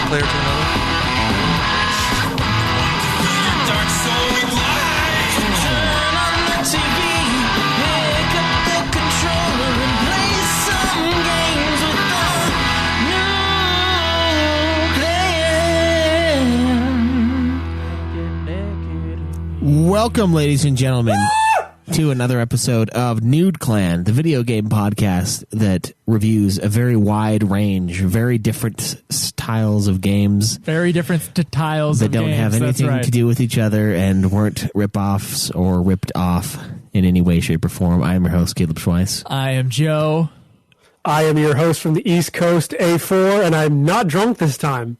Player to another. Dark soul lights. Turn on the TV, pick up the controller and play some games with the Nude Clan. Welcome, ladies and gentlemen, to another episode of Nude Clan, the video game podcast that reviews a very wide range, very different styles of games. Very different styles that of don't games, have anything to do with each other and weren't rip-offs or ripped off in any way, shape, or form. I am your host, Caleb Schweiss. I am Joe. I am your host from the East Coast, A4, and I'm not drunk this time.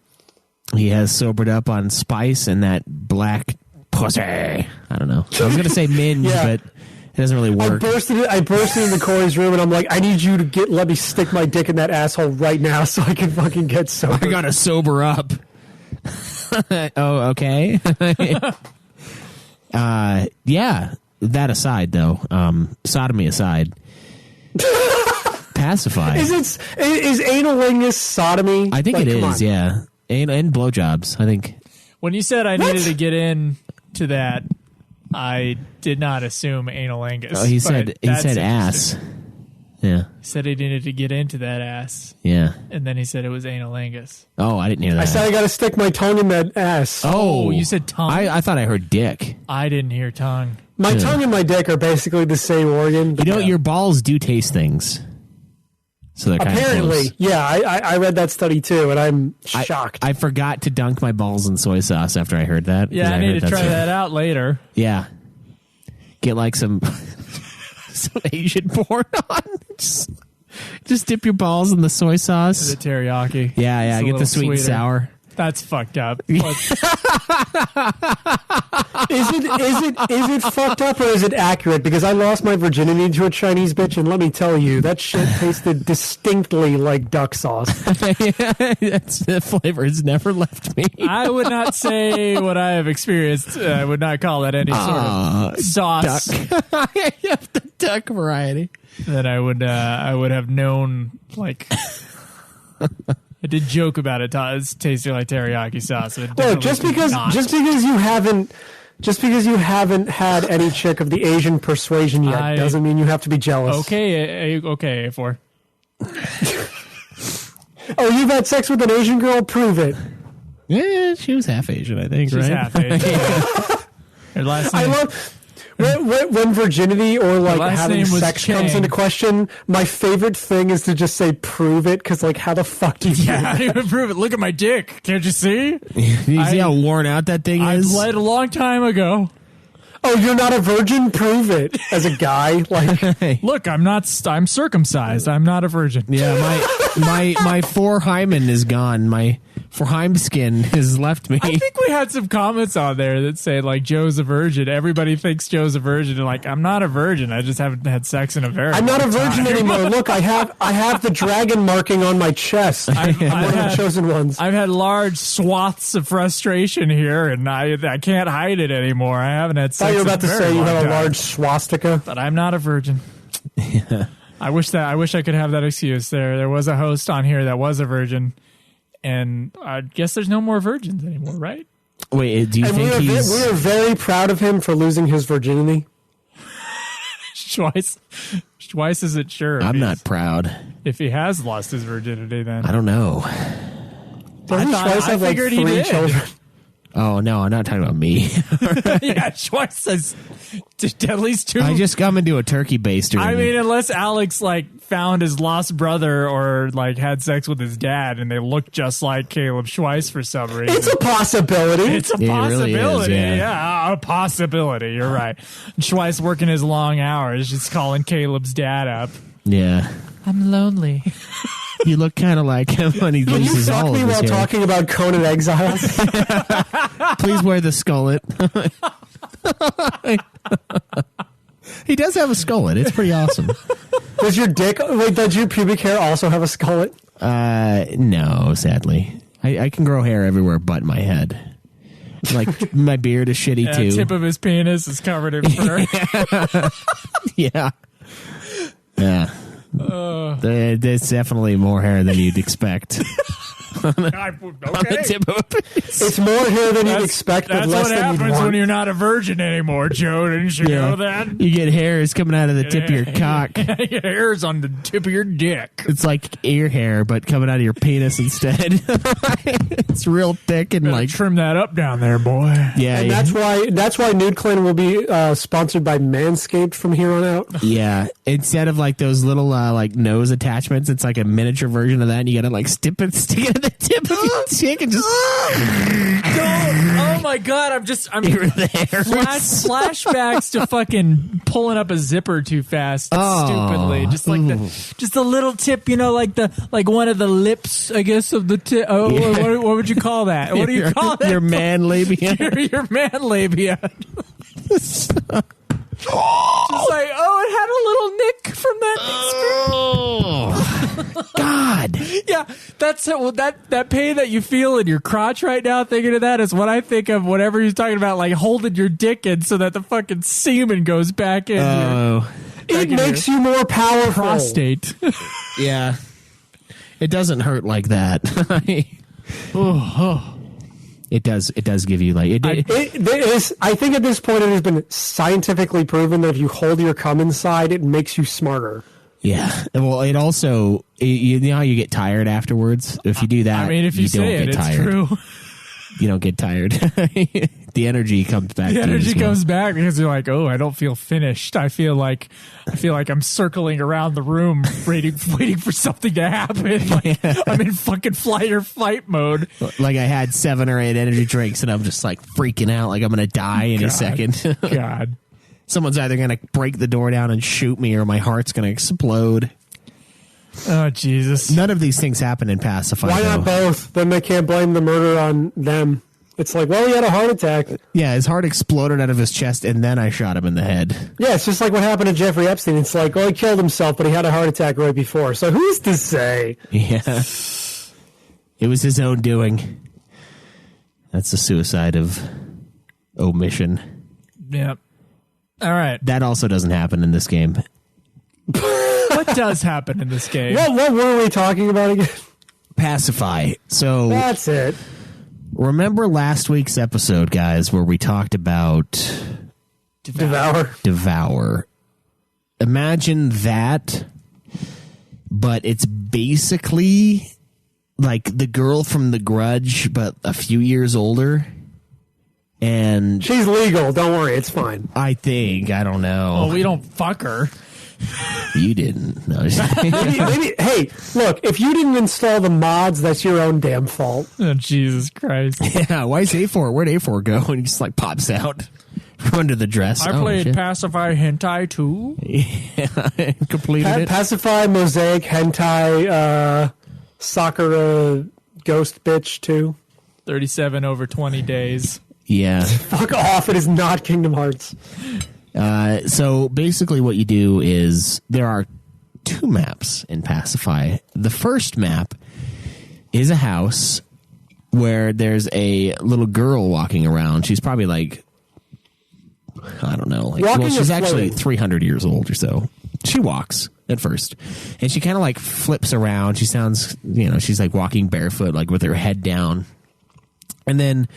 He has sobered up on spice and that black pussy. I don't know. I was going to say minge, but it doesn't really work. I bursted into Corey's room, and I'm like, I need you to let me stick my dick in that asshole right now so I can fucking get sober. I got to sober up. Oh, okay. Yeah, that aside, though, sodomy aside, Pacify. Is analingus sodomy? I think it is, yeah. And blowjobs, I think. When you said I needed to get into that, I did not assume analingus. Oh, he said ass. Yeah. He said he needed to get into that ass. Yeah. And then he said it was analingus. Oh, I didn't hear that. I said I got to stick my tongue in that ass. Oh, you said tongue. I thought I heard dick. I didn't hear tongue. My tongue and my dick are basically the same organ. You know, your balls do taste things. So they're apparently, yeah. I read that study too, and I'm shocked. I forgot to dunk my balls in soy sauce after I heard that. Yeah, I need to try that out later. Yeah, get like some Asian porn on. Just dip your balls in the soy sauce. The teriyaki. Yeah. Get the sweet and sour. That's fucked up. Is it fucked up or is it accurate? Because I lost my virginity to a Chinese bitch, and let me tell you, that shit tasted distinctly like duck sauce. That's the flavor has never left me. I would not say what I have experienced. I would not call that any sort of sauce. Duck. The duck variety. That I would have known, like... I did joke about it tasting like teriyaki sauce. Well, just because you haven't had any chick of the Asian persuasion yet doesn't mean you have to be jealous. Okay, A4. Oh, you've had sex with an Asian girl? Prove it. Yeah, she was half Asian, I think. She's right? half Asian. Her last name. I love when virginity or like having sex comes into question. My favorite thing is to just say "prove it," because like, how the fuck do you? Yeah, how do you prove it? Look at my dick. Can't you see? You see how worn out that thing is? I bled a long time ago. Oh, you're not a virgin? Prove it. As a guy, like, look, I'm circumcised. I'm not a virgin. Yeah, my forehymen is gone. My foreheim skin has left me. I think we had some comments on there that say like Joe's a virgin. Everybody thinks Joe's a virgin, and like, I'm not a virgin. I just haven't had sex in a very. I'm not a virgin time. anymore. Look, I have the dragon marking on my chest. I'm one of the chosen ones. I've had large swaths of frustration here, and I can't hide it anymore. I haven't had sex. You're about to say you have a large swastika, but I'm not a virgin. Yeah. I wish I could have that excuse. There was a host on here that was a virgin, and I guess there's no more virgins anymore, right? Wait, do you think we are very proud of him for losing his virginity? Schweiss isn't sure. I'm not proud. If he has lost his virginity, then I don't know. I figured he did. Children? Oh, no, I'm not talking about me. Yeah, Schweiss says at least two. I just come into a turkey baster. I mean, unless Alex, like, found his lost brother or, like, had sex with his dad and they look just like Caleb Schweiss for some reason. It's a possibility. It's a possibility. It really is, yeah, a possibility. You're right. Schweiss working his long hours, just calling Caleb's dad up. Yeah. I'm lonely. You look kind of like him when he leaves his olive. Can you fuck me while talking about Conan Exiles? Please wear the skullet. He does have a skullet. It's pretty awesome. Does your dick, does your pubic hair also have a skullet? No, sadly. I can grow hair everywhere but my head. Like, my beard is shitty, too. The tip of his penis is covered in fur. Yeah. Yeah. There's definitely more hair than you'd expect. On the tip of a penis. It's more hair than you'd expect, but That's less what than you'd happens want. when you're not a virgin anymore, Joe. Didn't you know that? You get hairs coming out of the tip of your cock. Your hair's on the tip of your dick. It's like ear hair, but coming out of your penis instead. It's real thick and like Trim that up down there, boy. yeah, And that's why Nude Clan will be sponsored by Manscaped from here on out. yeah. Instead of like those little like nose attachments, it's like a miniature version of that. And you gotta like stick it at the tip of your dick and just Oh my god! I'm flashbacks to fucking pulling up a zipper too fast, stupidly. Just like the little tip, like one of the lips, I guess, of the tip. Oh, Yeah. what would you call that? What do you call that? Your man labia. Your man labia. Just like, it had a little nick from that. Oh God! Yeah, that's that pain that you feel in your crotch right now. Thinking of that is what I think of whenever he's talking about, like holding your dick in so that the fucking semen goes back in. Oh, It makes you more powerful. Prostate. yeah. It doesn't hurt like that. It does. It does give you like it. I think at this point it has been scientifically proven that if you hold your cum inside, it makes you smarter. Yeah. Well, it also you know how you get tired afterwards. If you do that, I mean, if you don't say get it, tired. it's true. You don't get tired. The energy comes back. The to you energy as well. comes back because you're like, I don't feel finished. I feel like I'm circling around the room, waiting for something to happen. Like, I'm in fucking flight or fight mode. Like I had 7 or 8 energy drinks, and I'm just like freaking out, like I'm gonna die in a second. God. Someone's either gonna break the door down and shoot me, or my heart's gonna explode. Oh Jesus! None of these things happen in Pacify. Why not though. both? Then they can't blame the murder on them. It's like, well, he had a heart attack. Yeah, his heart exploded out of his chest, and then I shot him in the head. Yeah, it's just like what happened to Jeffrey Epstein. It's like, he killed himself, but he had a heart attack right before. So who's to say? Yeah, it was his own doing. That's the suicide of omission. Yep. All right. That also doesn't happen in this game. What does happen in this game? What were we talking about again? Pacify. So That's it. remember last week's episode, guys, where we talked about Devour. Imagine that, but it's basically like the girl from The Grudge, but a few years older. And She's legal. Don't worry. It's fine. I don't know. Well, we don't fuck her. You didn't. No. Maybe, hey, look, if you didn't install the mods, that's your own damn fault. Oh, Jesus Christ. Yeah, why is A4? Where'd A4 go? And he just like pops out from under the dress. I played Pacify Hentai too. Yeah, completed it. Pacify, Mosaic, Hentai, Sakura, Ghost Bitch 2. 37 over 20 days. Yeah. Fuck off. It is not Kingdom Hearts. So basically what you do is there are 2 maps in Pacify. The first map is a house where there's a little girl walking around. She's probably like, I don't know. She's actually 300 years old or so. She walks at first. And she kind of like flips around. She sounds, she's like walking barefoot, like with her head down. And then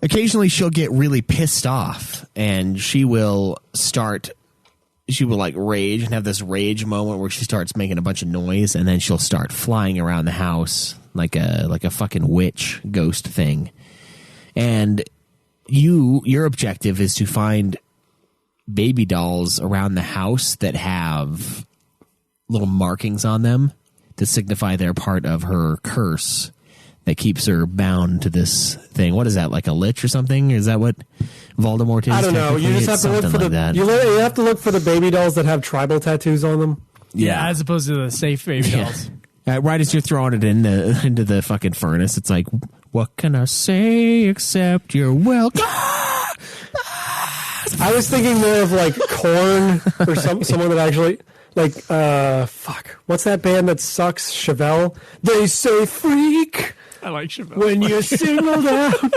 occasionally she'll get really pissed off and she will like rage and have this rage moment where she starts making a bunch of noise, and then she'll start flying around the house like a fucking witch ghost thing. And your objective is to find baby dolls around the house that have little markings on them to signify they're part of her curse that keeps her bound to this thing. What is that, like a lich or something? Is that what Voldemort is? I don't know. You just have to look for you have to look for the baby dolls that have tribal tattoos on them. Yeah, as opposed to the safe baby dolls. Right as you're throwing it into the fucking furnace, it's like, what can I say except you're welcome? I was thinking more of like Korn or someone that actually like fuck. What's that band that sucks? Chevelle. They say freak I like Chevelle. when you're singled out.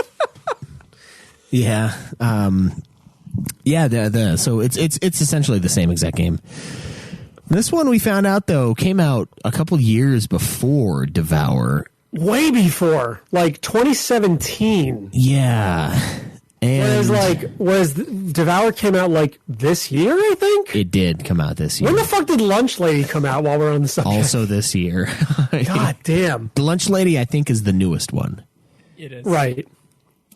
Yeah. Yeah, so it's essentially the same exact game. This one we found out though came out a couple years before Devour. Way before, like 2017. Yeah. And Whereas Devour came out like this year, I think? it did come out this year. When the fuck did Lunch Lady come out while we're on the subject? Also this year. God damn. The Lunch Lady, I think, is the newest one. It is. Right.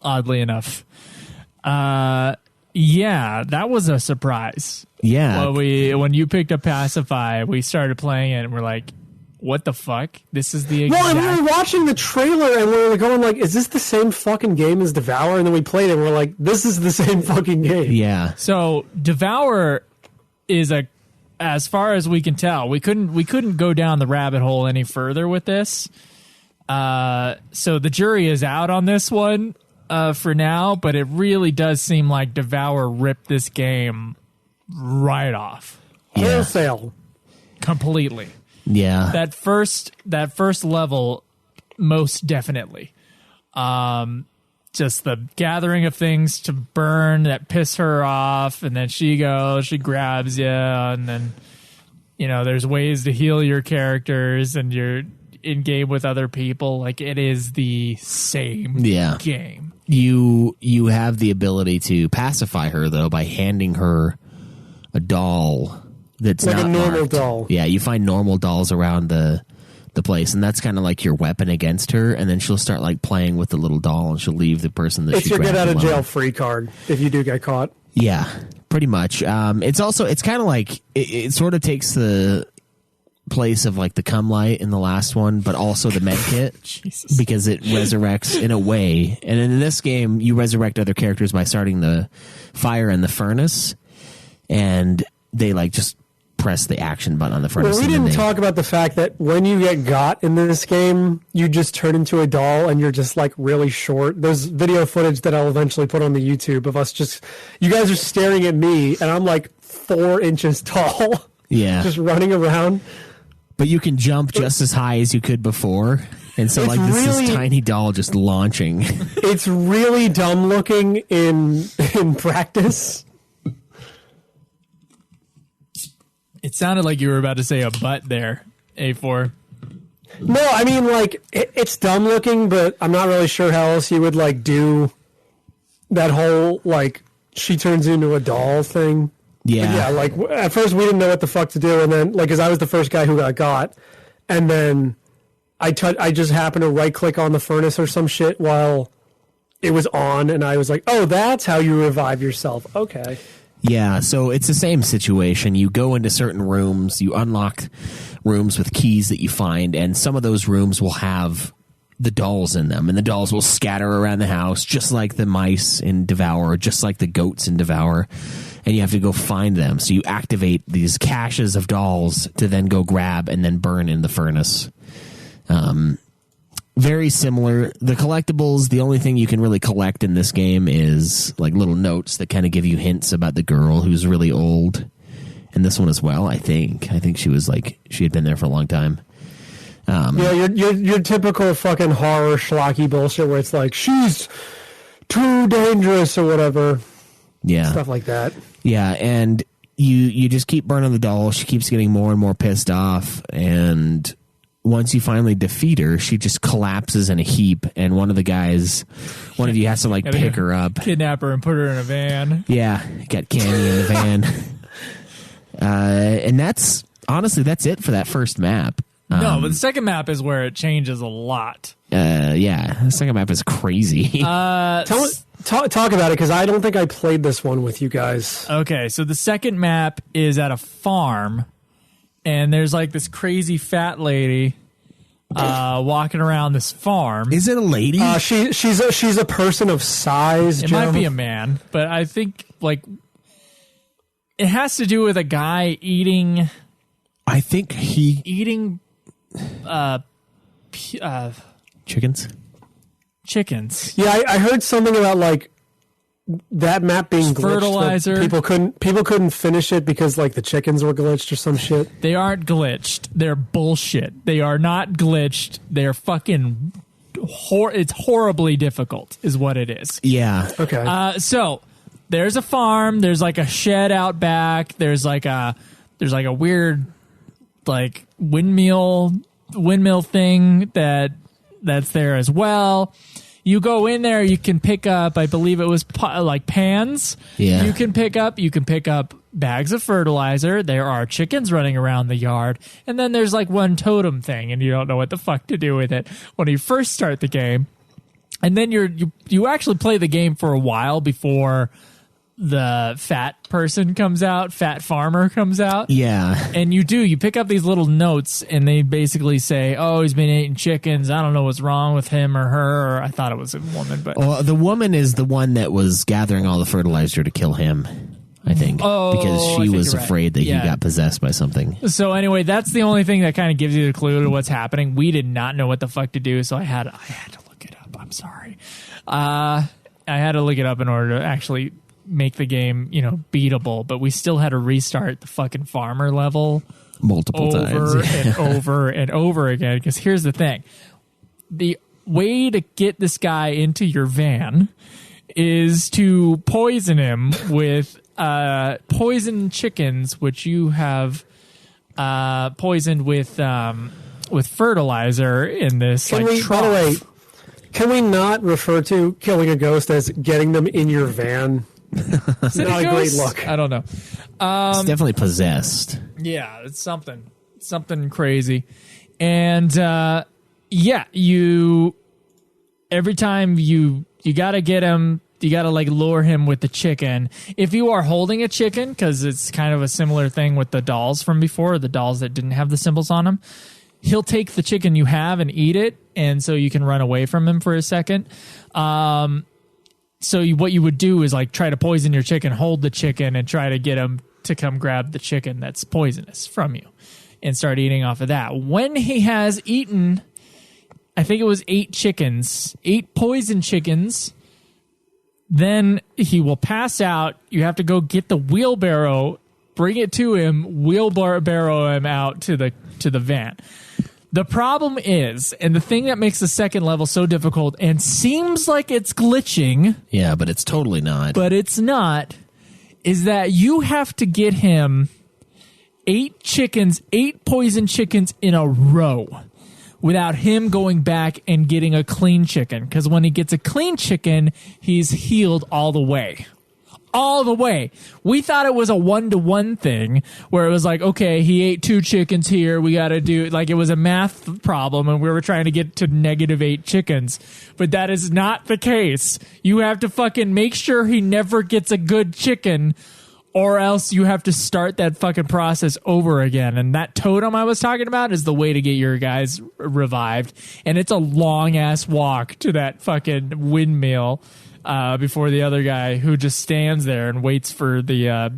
Oddly enough. Yeah, that was a surprise. Yeah. Well, when you picked up Pacify, we started playing it and we're like, what the fuck? This is the Well, exact... and we were watching the trailer and we were going like, is this the same fucking game as Devour? And then we played it and we're like, this is the same fucking game. Yeah. So Devour is as far as we can tell, we couldn't go down the rabbit hole any further with this. So the jury is out on this one for now, but it really does seem like Devour ripped this game right off. Yeah. Wholesale. Completely. Yeah. That first level, most definitely. Just the gathering of things to burn that piss her off, and then she grabs you, and then there's ways to heal your characters, and you're in game with other people. Like, it is the same game. You have the ability to pacify her though by handing her a doll that's Like not a normal marked. doll. Yeah, you find normal dolls around the place, and that's kind of like your weapon against her, and then she'll start like playing with the little doll, and she'll leave the person that It's she your get grabbed out of alone. jail free card if you do get caught. Yeah, pretty much. It's kind of like it sort of takes the place of like the cum light in the last one, but also the med kit Jesus. because it resurrects in a way. And in this game, you resurrect other characters by starting the fire in the furnace, and they like just press the action button on the furnace. Well, we and then didn't talk about the fact that when you get got in this game, you just turn into a doll and you're just like really short. There's video footage that I'll eventually put on the YouTube of us you guys are staring at me and I'm like 4 inches tall. Yeah. Just running around. But you can jump just as high as you could before. And so It's like this really- tiny doll just launching. It's really dumb looking in practice. It sounded like you were about to say a butt there, A4. No, I mean, like, it's dumb looking, but I'm not really sure how else you would, like, do that whole, like, she turns into a doll thing. Yeah. But yeah, like, at first we didn't know what the fuck to do, and then, like, because I was the first guy who got, and then I just happened to right-click on the furnace or some shit while it was on, and I was like, oh, that's how you revive yourself. Okay. Yeah, so it's the same situation. You go into certain rooms, you unlock rooms with keys that you find, and some of those rooms will have the dolls in them, and the dolls will scatter around the house, just like the mice in Devour, just like the goats in Devour, and you have to go find them. So you activate these caches of dolls to then go grab and then burn in the furnace. Very similar. The collectibles, the only thing you can really collect in this game is like little notes that kind of give you hints about the girl who's really old. And this one as well, I think. I think she was like, she had been there for a long time. Yeah, your typical fucking horror schlocky bullshit where it's like, she's too dangerous or whatever. Yeah. Stuff like that. Yeah, and you just keep burning the doll. She keeps getting more and more pissed off, and once you finally defeat her, she just collapses in a heap, and one of you has to like pick her up, Kidnap her and put her in a van. Yeah, got candy in the van. And that's it for that first map. No, but the second map is where it changes a lot. Yeah, the second map is crazy. Talk about it, because I don't think I played this one with you guys. Okay, so the second map is at a farm, and there's like this crazy fat lady walking around this farm. Is it a lady? She's a person of size. It might be a man, but I think like it has to do with a guy eating. I think eating chickens. chickens. Yeah, I heard something about like that map being glitched, fertilizer. people couldn't finish it because like the chickens were glitched or some shit. They aren't glitched. They're bullshit. They are not glitched. They're fucking. It's horribly difficult, is what it is. Yeah. Okay. So there's a farm. There's like a shed out back. There's like a weird like windmill thing that's there as well. You go in there, you can pick up, I believe it was like pans. Yeah. You can pick up bags of fertilizer. There are chickens running around the yard. And then there's like one totem thing, and you don't know what the fuck to do with it when you first start the game. And then you actually play the game for a while before the fat farmer comes out. Yeah. And you pick up these little notes, and they basically say, oh, he's been eating chickens. I don't know what's wrong with him or her. Or I thought it was a woman, but Well, the woman is the one that was gathering all the fertilizer to kill him, I think. Oh, because I she think was you're right. afraid that Yeah. he got possessed by something. So anyway, that's the only thing that kind of gives you the clue to what's happening. We did not know what the fuck to do, so I had to look it up. I'm sorry. I had to look it up in order to actually make the game, beatable, but we still had to restart the fucking farmer level Multiple over times. and over and over again. Because here's the thing. The way to get this guy into your van is to poison him with poisoned chickens, which you have poisoned with fertilizer in this By the trough. way, can we not refer to killing a ghost as getting them in your van? Is it not a great ghost? look. I don't know. It's definitely possessed. Yeah, it's something crazy. And you every time you gotta get him, you gotta like lure him with the chicken. If you are holding a chicken, because it's kind of a similar thing with the dolls from before, the dolls that didn't have the symbols on them, he'll take the chicken you have and eat it, and so you can run away from him for a second. So what you would do is like try to poison your chicken, hold the chicken, and try to get him to come grab the chicken that's poisonous from you and start eating off of that. When he has eaten, I think it was 8 poison chickens, then he will pass out. You have to go get the wheelbarrow, bring it to him, wheelbarrow him out to the van. The problem is, and the thing that makes the second level so difficult and seems like it's glitching, Yeah, but it's totally not. but it's not, is that you have to get him 8 poison chickens in a row without him going back and getting a clean chicken. Because when he gets a clean chicken, he's healed all the way. All the way. We thought it was a 1-to-1 thing where it was like, okay, he ate 2 chickens here. We got to do, like, it was a math problem and we were trying to get to -8 chickens. But that is not the case. You have to fucking make sure he never gets a good chicken, or else you have to start that fucking process over again. And that totem I was talking about is the way to get your guys revived. And it's a long ass walk to that fucking windmill before the other guy, who just stands there and waits for the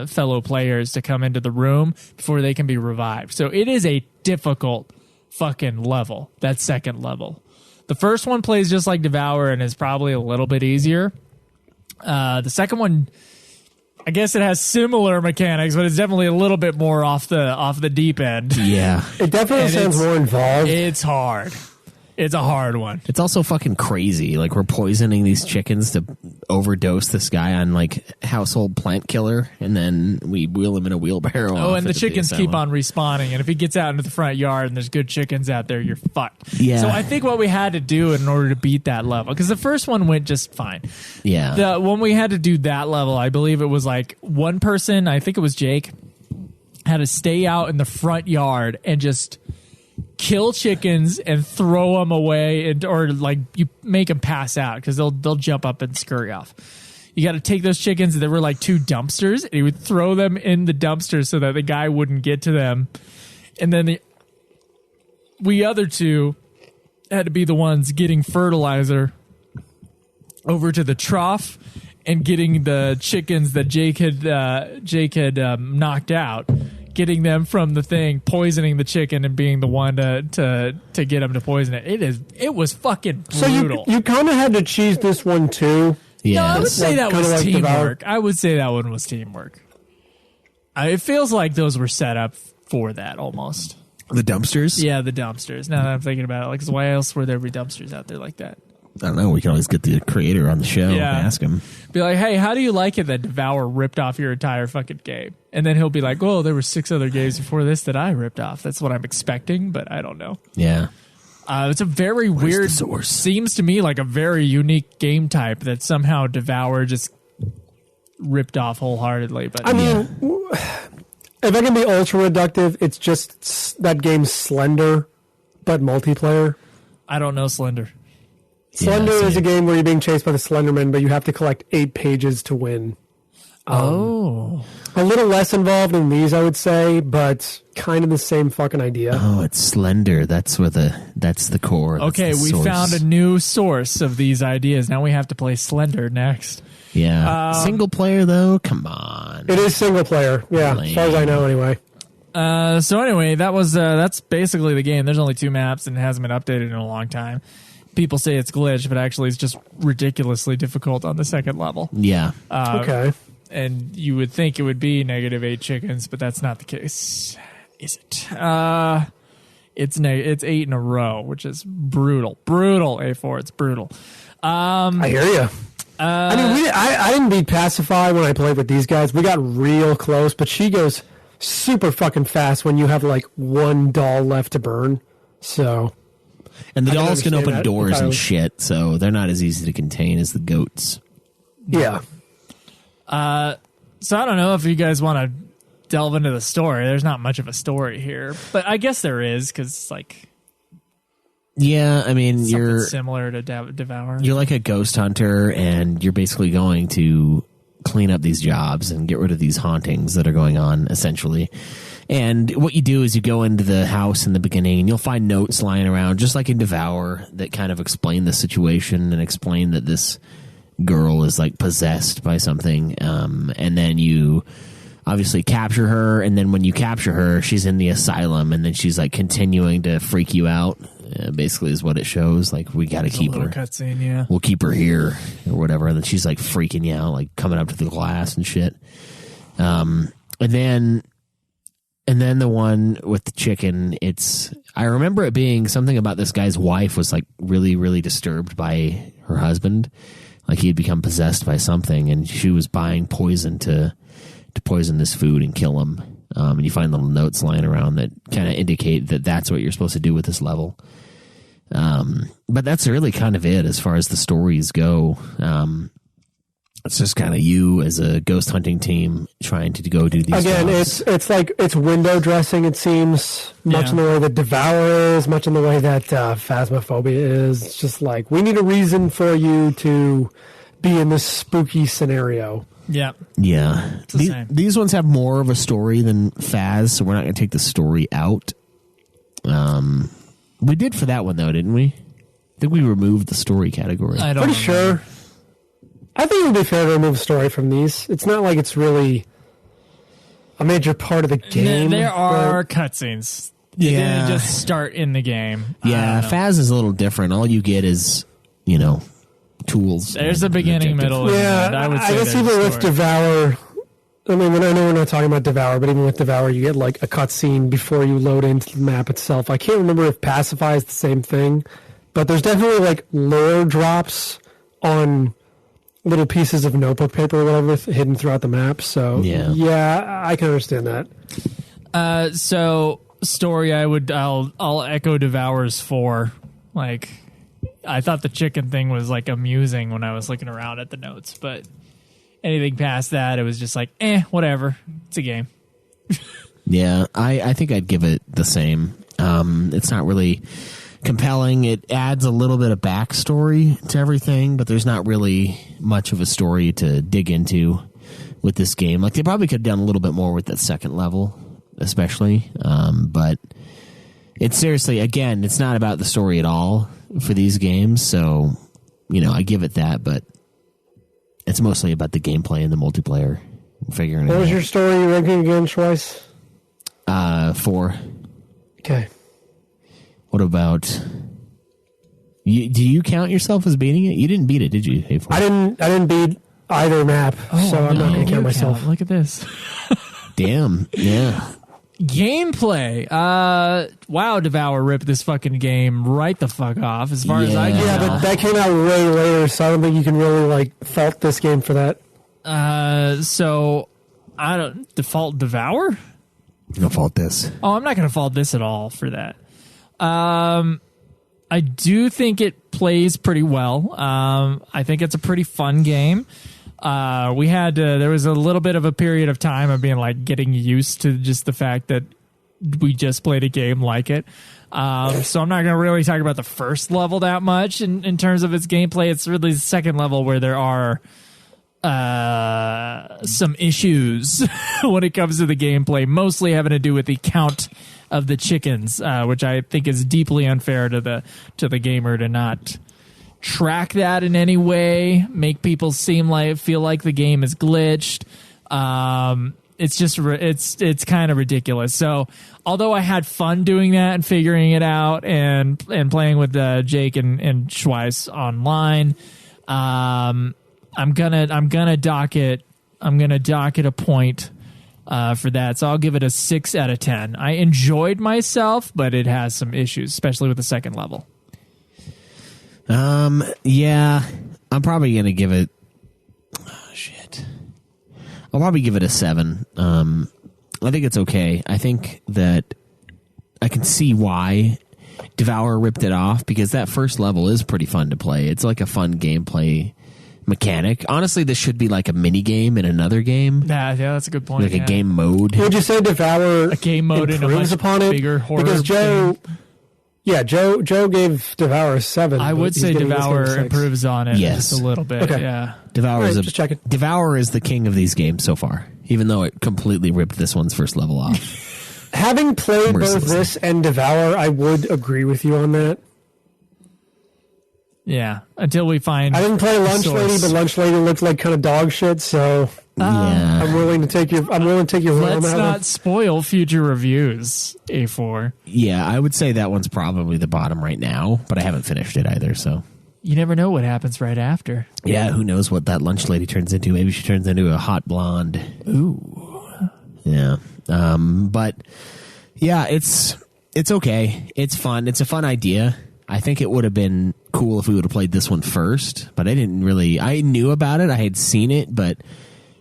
fellow players to come into the room before they can be revived. So it is a difficult fucking level, that second level. The first one plays just like Devour and is probably a little bit easier. The second one, I guess it has similar mechanics, but it's definitely a little bit more off the deep end. Yeah. It definitely And sounds more involved. It's hard. It's a hard one. It's also fucking crazy. Like, we're poisoning these chickens to overdose this guy on, like, household plant killer, and then we wheel him in a wheelbarrow. Oh, off and the at chickens keep asylum. on respawning. And if he gets out into the front yard and there's good chickens out there, you're fucked. Yeah. So I think what we had to do in order to beat that level, because the first one went just fine. Yeah. When we had to do that level, I believe it was like one person, I think it was Jake, had to stay out in the front yard and just kill chickens and throw them away, or like you make them pass out because they'll jump up and scurry off. You got to take those chickens. There were like 2 dumpsters, and he would throw them in the dumpsters so that the guy wouldn't get to them. And then we other 2 had to be the ones getting fertilizer over to the trough and getting the chickens that Jake had knocked out, getting them from the thing, poisoning the chicken, and being the one to get them to poison it. It was fucking So brutal. you kind of had to cheese this one too. Yeah. No, I would say that kinda was like teamwork. I would say that one was teamwork. It feels like those were set up for that almost. The dumpsters? Yeah, the dumpsters. Now that I'm thinking about it, like, 'cause why else would there be dumpsters out there like that? I don't know. We can always get the creator on the show and ask him. Be like, hey, how do you like it that Devour ripped off your entire fucking game? And then he'll be like, well, there were 6 other games before this that I ripped off. That's what I'm expecting, but I don't know. Yeah. It's a very weird, seems to me like a very unique game type that somehow Devour just ripped off wholeheartedly. But I mean, if I can be ultra reductive, it's just that game's Slender, but multiplayer. I don't know Slender. Slender Yeah, is a game where you're being chased by the Slenderman, but you have to collect 8 pages to win. A little less involved in these, I would say, but kind of the same fucking idea. Oh, it's Slender. That's the core. That's Okay, the we source. found a new source of these ideas. Now we have to play Slender next. Yeah. Single player, though? Come on. It is single player, yeah, as far as I know, anyway. So anyway, that's basically the game. There's only 2 maps and it hasn't been updated in a long time. People say it's glitched, but actually it's just ridiculously difficult on the second level. Yeah. Okay. And you would think it would be -8 chickens, but that's not the case, is it? It's 8 in a row, which is brutal. Brutal, A4, it's brutal. I hear you. I mean, I didn't beat Pacify when I played with these guys. We got real close, but she goes super fucking fast when you have like 1 doll left to burn. So, And the I can dolls can understand open that doors entirely. and shit, so they're not as easy to contain as the goats. yeah. So I don't know if you guys want to delve into the story. There's not much of a story here, but I guess there is because it's like Yeah, I mean, something you're similar to Devour. you're like a ghost hunter, and you're basically going to clean up these jobs and get rid of these hauntings that are going on, essentially. And what you do is you go into the house in the beginning, and you'll find notes lying around, just like in Devour, that kind of explain the situation and explain that this girl is like possessed by something. And then you obviously capture her, and then when you capture her, she's in the asylum, and then she's like continuing to freak you out. Basically, is what it shows. Like, we got to keep her. Cutscene, yeah. We'll keep her here or whatever. And then she's like freaking you out, like coming up to the glass and shit. And then the one with the chicken, I remember it being something about this guy's wife was like really, really disturbed by her husband. Like, he had become possessed by something, and she was buying poison to poison this food and kill him. And you find little notes lying around that kind of indicate that that's what you're supposed to do with this level. But that's really kind of it as far as the stories go. It's just kind of you as a ghost hunting team trying to go do these Again, jobs. it's like it's window dressing. It seems much in the way that Devour is, much in the way that Phasmophobia is. It's just like, we need a reason for you to be in this spooky scenario. Yeah. Yeah. the same. These ones have more of a story than Phaz, so we're not going to take the story out. We did for that one, though, didn't we? I think we removed the story category. I don't Pretty remember. sure. I think it would be fair to remove story from these. It's not like it's really a major part of the game. There are but- cutscenes. You Yeah. didn't just start in the game. Yeah, Phaz is a little different. All you get is, tools. There's a and beginning, objectives. middle, and Yeah, end. I would say guess there's even a with story. Devour, I mean, I know we're not talking about Devour, but even with Devour, you get like a cutscene before you load into the map itself. I can't remember if Pacify is the same thing, but there's definitely like lore drops on little pieces of notebook paper or whatever hidden throughout the map. So yeah, I can understand that. So story, I'll echo Devour's 4. Like, I thought the chicken thing was like amusing when I was looking around at the notes, but anything past that, it was just like, whatever. It's a game. Yeah, I think I'd give it the same. It's not really compelling. It adds a little bit of backstory to everything, but there's not really much of a story to dig into with this game. Like, they probably could have done a little bit more with that second level, especially. But it's seriously, again, it's not about the story at all for these games. So, I give it that, but it's mostly about the gameplay and the multiplayer. Figuring What it was out. your story ranking again, Schweiss? 4. Okay. What about Do you count yourself as beating it? You didn't beat it, did you? Hey, I didn't beat either map, so I'm not going to count myself. Look at this. Damn. Yeah. Gameplay. Wow, Devour ripped this fucking game right the fuck off as far as I can Yeah, tell. but that came out way later, so I don't think you can really like fault this game for that. So I don't default Devour? No fault this. Oh, I'm not going to fault this at all for that. I do think it plays pretty well. I think it's a pretty fun game. We had there was a little bit of a period of time of being like getting used to just the fact that we just played a game like it. So I'm not going to really talk about the first level that much in terms of its gameplay. It's really the second level where there are some issues when it comes to the gameplay, mostly having to do with the count of the chickens, which I think is deeply unfair to the gamer to not track that in any way, make people feel like the game is glitched. It's just it's kind of ridiculous. So although I had fun doing that and figuring it out and playing with Jake and Schweiss online, I'm gonna dock it a point for that. So I'll give it a 6 out of 10. I enjoyed myself, but it has some issues, especially with the second level. Yeah, I'm probably gonna give it. Oh, shit. I'll probably give it a 7. I think it's okay. I think that I can see why Devour ripped it off, because that first level is pretty fun to play. It's like a fun gameplay mechanic. Honestly, this should be like a mini game in another game, Yeah, that's a good point. like a game mode. Would you say Devour A game mode in a improves much upon it? bigger horror Because Joe, game. yeah, Joe gave Devour a 7. I but would he's say giving this game a Devour 6. improves on it Yes. just a little bit. Okay. Yeah. Devour All is right, just checking. Devour is the king of these games so far, even though it completely ripped this one's first level off. Having played both Mercilessly. this and Devour, I would agree with you on that. Yeah. Until we find I didn't play Lunch source. Lady, but Lunch Lady looked like kind of dog shit, so Yeah. I'm willing to take your word on Let's that not one. spoil future reviews, A4. Yeah, I would say that one's probably the bottom right now, but I haven't finished it either, so. You never know what happens right after. Yeah, who knows what that lunch lady turns into. Maybe she turns into a hot blonde. Ooh. Yeah. But yeah, it's okay. It's fun. It's a fun idea. I think it would have been cool if we would have played this one first, but I knew about it. I had seen it, but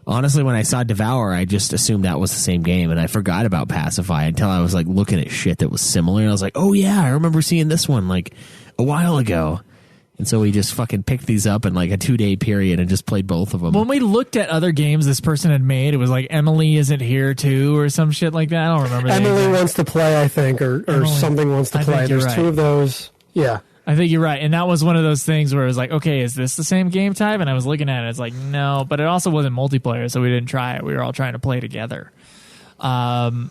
honestly, when I saw Devour, I just assumed that was the same game, and I forgot about Pacify until I was like looking at shit that was similar, and I was like, oh yeah, I remember seeing this one like a while ago. And so we just fucking picked these up in like a 2-day period and just played both of them. When we looked at other games this person had made, it was like Emily Isn't Here Too or some shit like that. I don't remember. the Emily exact- wants to play, I think, or Emily- something wants to I play. think you're There's right. 2 of those. Yeah. I think you're right. And that was one of those things where it was like, okay, is this the same game type? And I was looking at it. It's like, no, but it also wasn't multiplayer, so we didn't try it. We were all trying to play together. So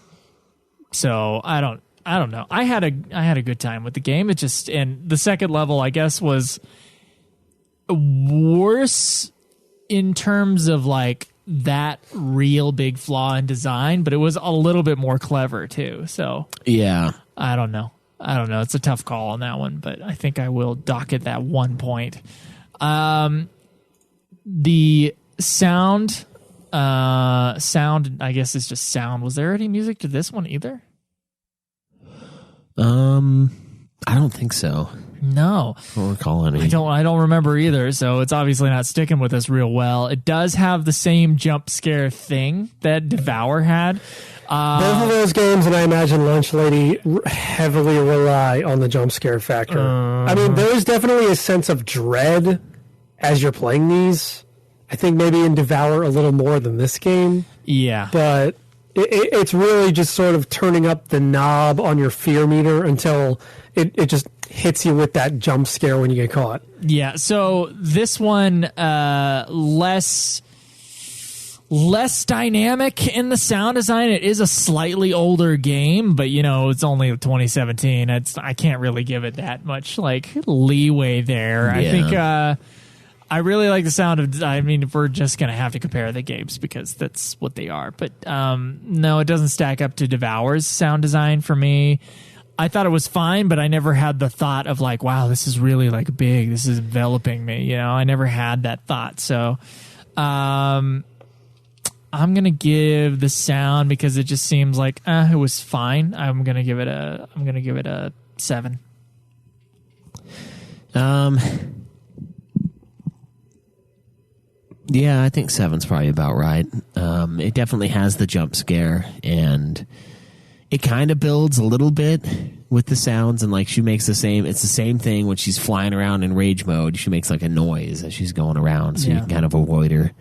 I don't know. I had a good time with the game. It just, and the second level, I guess, was worse in terms of like that real big flaw in design, but it was a little bit more clever too. So Yeah. I don't know. It's a tough call on that one, but I think I will dock it that 1 point. The sound, I guess is just sound. Was there any music to this one either? I don't think so. No, I don't recall any. I don't remember either. So it's obviously not sticking with us real well. It does have the same jump scare thing that Devour had. Both of those games, and I imagine Lunch Lady heavily rely on the jump scare factor. I mean, there is definitely a sense of dread as you're playing these. I think maybe in Devour a little more than this game, Yeah. but it's really just sort of turning up the knob on your fear meter until it just hits you with that jump scare when you get caught. Yeah, so this one less dynamic in the sound design. It is a slightly older game, but it's only 2017. I can't really give it that much like leeway there. I Yeah. think I really like the sound of. I mean, we're just gonna have to compare the games because that's what they are. But no, it doesn't stack up to Devour's sound design for me. I thought it was fine, but I never had the thought of like, wow, this is really like big. This is enveloping me. You know, I never had that thought. So, I'm gonna give the sound because it just seems like it was fine. I'm gonna give it a 7. Yeah, I think 7's probably about right. It definitely has the jump scare, and it kind of builds a little bit with the sounds, and like she makes it's the same thing when she's flying around in rage mode. She makes like a noise as she's going around, so you can kind of avoid her.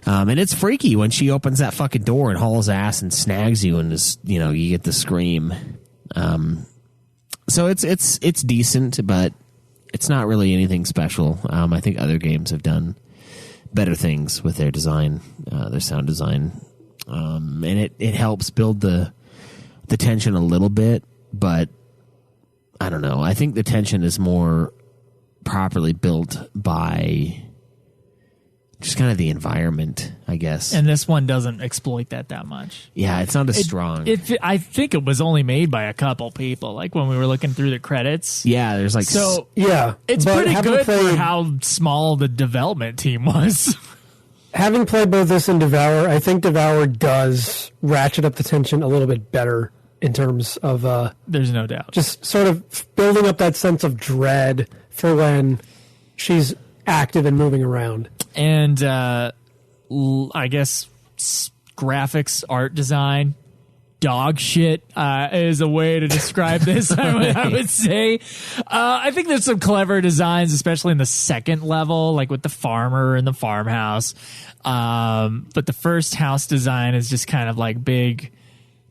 And it's freaky when she opens that fucking door and hauls ass and snags you, and just, you know, you get the scream. So it's decent, but it's not really anything special. I think other games have done better things with their design, their sound design, and it helps build the tension a little bit, but I don't know. I think the tension is more properly built by just kind of the environment, I guess. And this one doesn't exploit that much. Yeah, it's not as strong. I think it was only made by a couple people. Like when we were looking through the credits. Yeah, there's like so. Yeah, it's but pretty good played, for how small the development team was. Having played both this and Devour, I think Devour does ratchet up the tension a little bit better in terms of there's no doubt. Just sort of building up that sense of dread for when she's active and moving around. And I guess graphics, art design, dog shit is a way to describe this. I would say. I think there's some clever designs, especially in the second level, like with the farmer and the farmhouse. But the first house design is just kind of like big,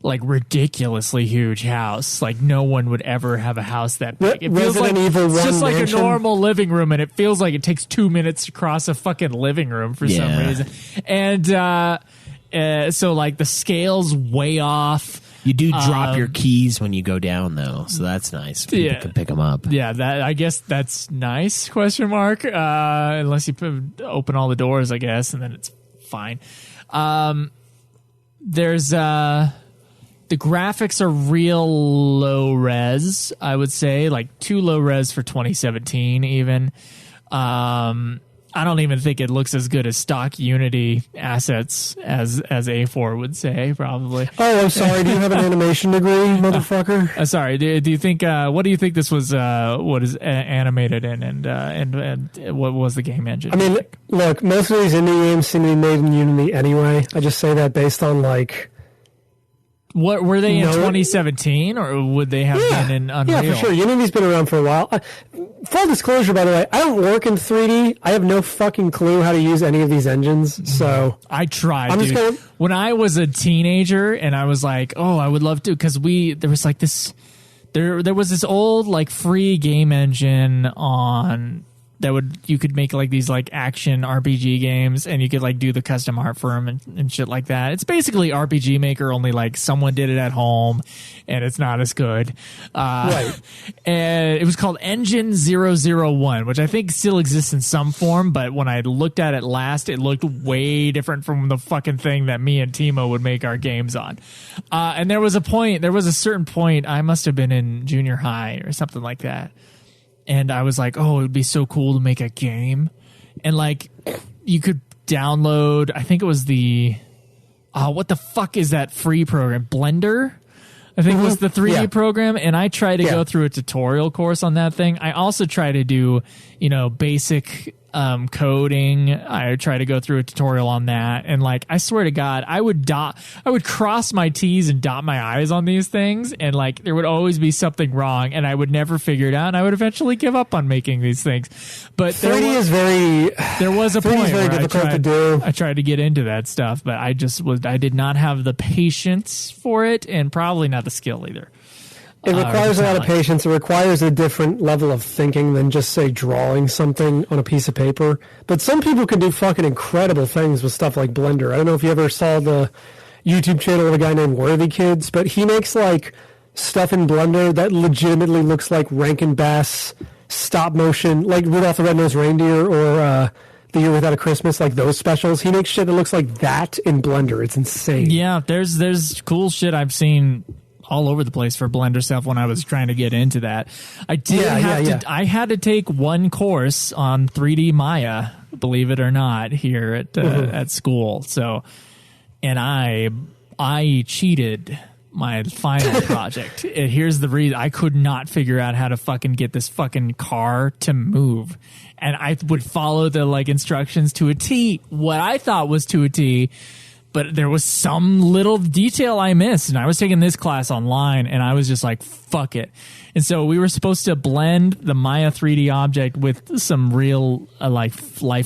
like ridiculously huge house. Like no one would ever have a house that big. It feels Resident like Evil it's 1 just like mansion. a normal living room, and it feels like it takes 2 minutes to cross a fucking living room for some reason. And so like the scale's way off. You do drop your keys when you go down, though, so that's nice. People can pick them up. Yeah, that I guess that's nice. Question mark. Unless you open all the doors, I guess, and then it's fine. There's the graphics are real low res, I would say, like too low res for 2017 even. I don't even think it looks as good as stock Unity assets as A4 would say, probably. Oh, I'm sorry. Do you have an animation degree, motherfucker? Sorry. Do you think? What do you think this was? What is animated in, and what was the game engine? I mean, look, most of these indie games seem to be made in Unity anyway. I just say that based on like. What were they in 2017, or would they have been in Unreal? Yeah, for sure. Unity's been around for a while. Full disclosure, by the way, I don't work in 3D. I have no fucking clue how to use any of these engines. So I tried. Dude. When I was a teenager, and I was like, "Oh, I would love to," because there was like this. There was this old like free game engine on. You could make like these like action RPG games, and you could like do the custom art for them and shit like that. It's basically RPG Maker, only like someone did it at home and it's not as good. Right. And it was called Engine 001, which I think still exists in some form, but when I looked at it last, it looked way different from the fucking thing that me and Timo would make our games on. And there was a certain point, I must have been in junior high or something like that. And I was like, oh, it would be so cool to make a game. And like, you could download, I think it was what the fuck is that free program? Blender? I think it was the 3D program. And I tried to go through a tutorial course on that thing. I also try to do, basic coding. I try to go through a tutorial on that, and like I swear to God, I would cross my T's and dot my I's on these things, and like there would always be something wrong, and I would never figure it out, and I would eventually give up on making these things. But there was a point where I tried to get into that stuff, but I did not have the patience for it, and probably not the skill either. It requires a lot of patience. It requires a different level of thinking than just, say, drawing something on a piece of paper. But some people can do fucking incredible things with stuff like Blender. I don't know if you ever saw the YouTube channel of a guy named Worthy Kids, but he makes, like, stuff in Blender that legitimately looks like Rankin Bass stop motion, like Rudolph the Red-Nosed Reindeer or The Year Without a Christmas, like those specials. He makes shit that looks like that in Blender. It's insane. Yeah, there's cool shit I've seen all over the place for Blender stuff when I was trying to get into that. I did I had to take one course on 3D Maya, believe it or not, here at school. So, and I cheated my final project. Here's the reason: I could not figure out how to fucking get this fucking car to move, and I would follow the instructions to a T. What I thought was to a T. But there was some little detail I missed, and I was taking this class online, and I was just like, fuck it. And so we were supposed to blend the Maya 3D object with some real life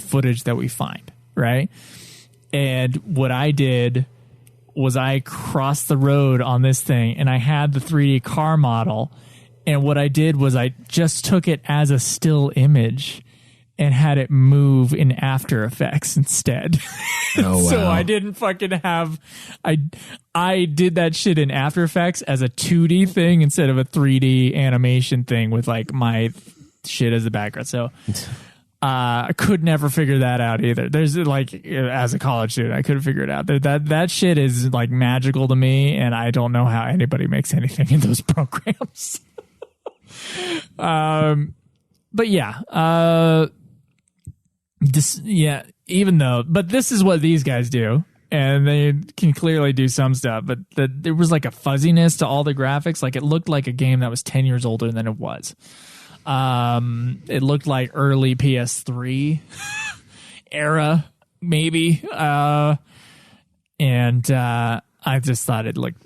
footage that we find, right? And what I did was I crossed the road on this thing, and I had the 3D car model, and what I did was I just took it as a still image and had it move in After Effects instead. Oh, wow. So I didn't fucking have... I did that shit in After Effects as a 2D thing instead of a 3D animation thing with my shit as the background. So I could never figure that out either. There's as a college student, I couldn't figure it out. That shit is magical to me, and I don't know how anybody makes anything in those programs. But yeah, this is what these guys do, and they can clearly do some stuff, but there was a fuzziness to all the graphics. It looked like a game that was 10 years older than it was. It looked like early PS3 era, maybe. I just thought it looked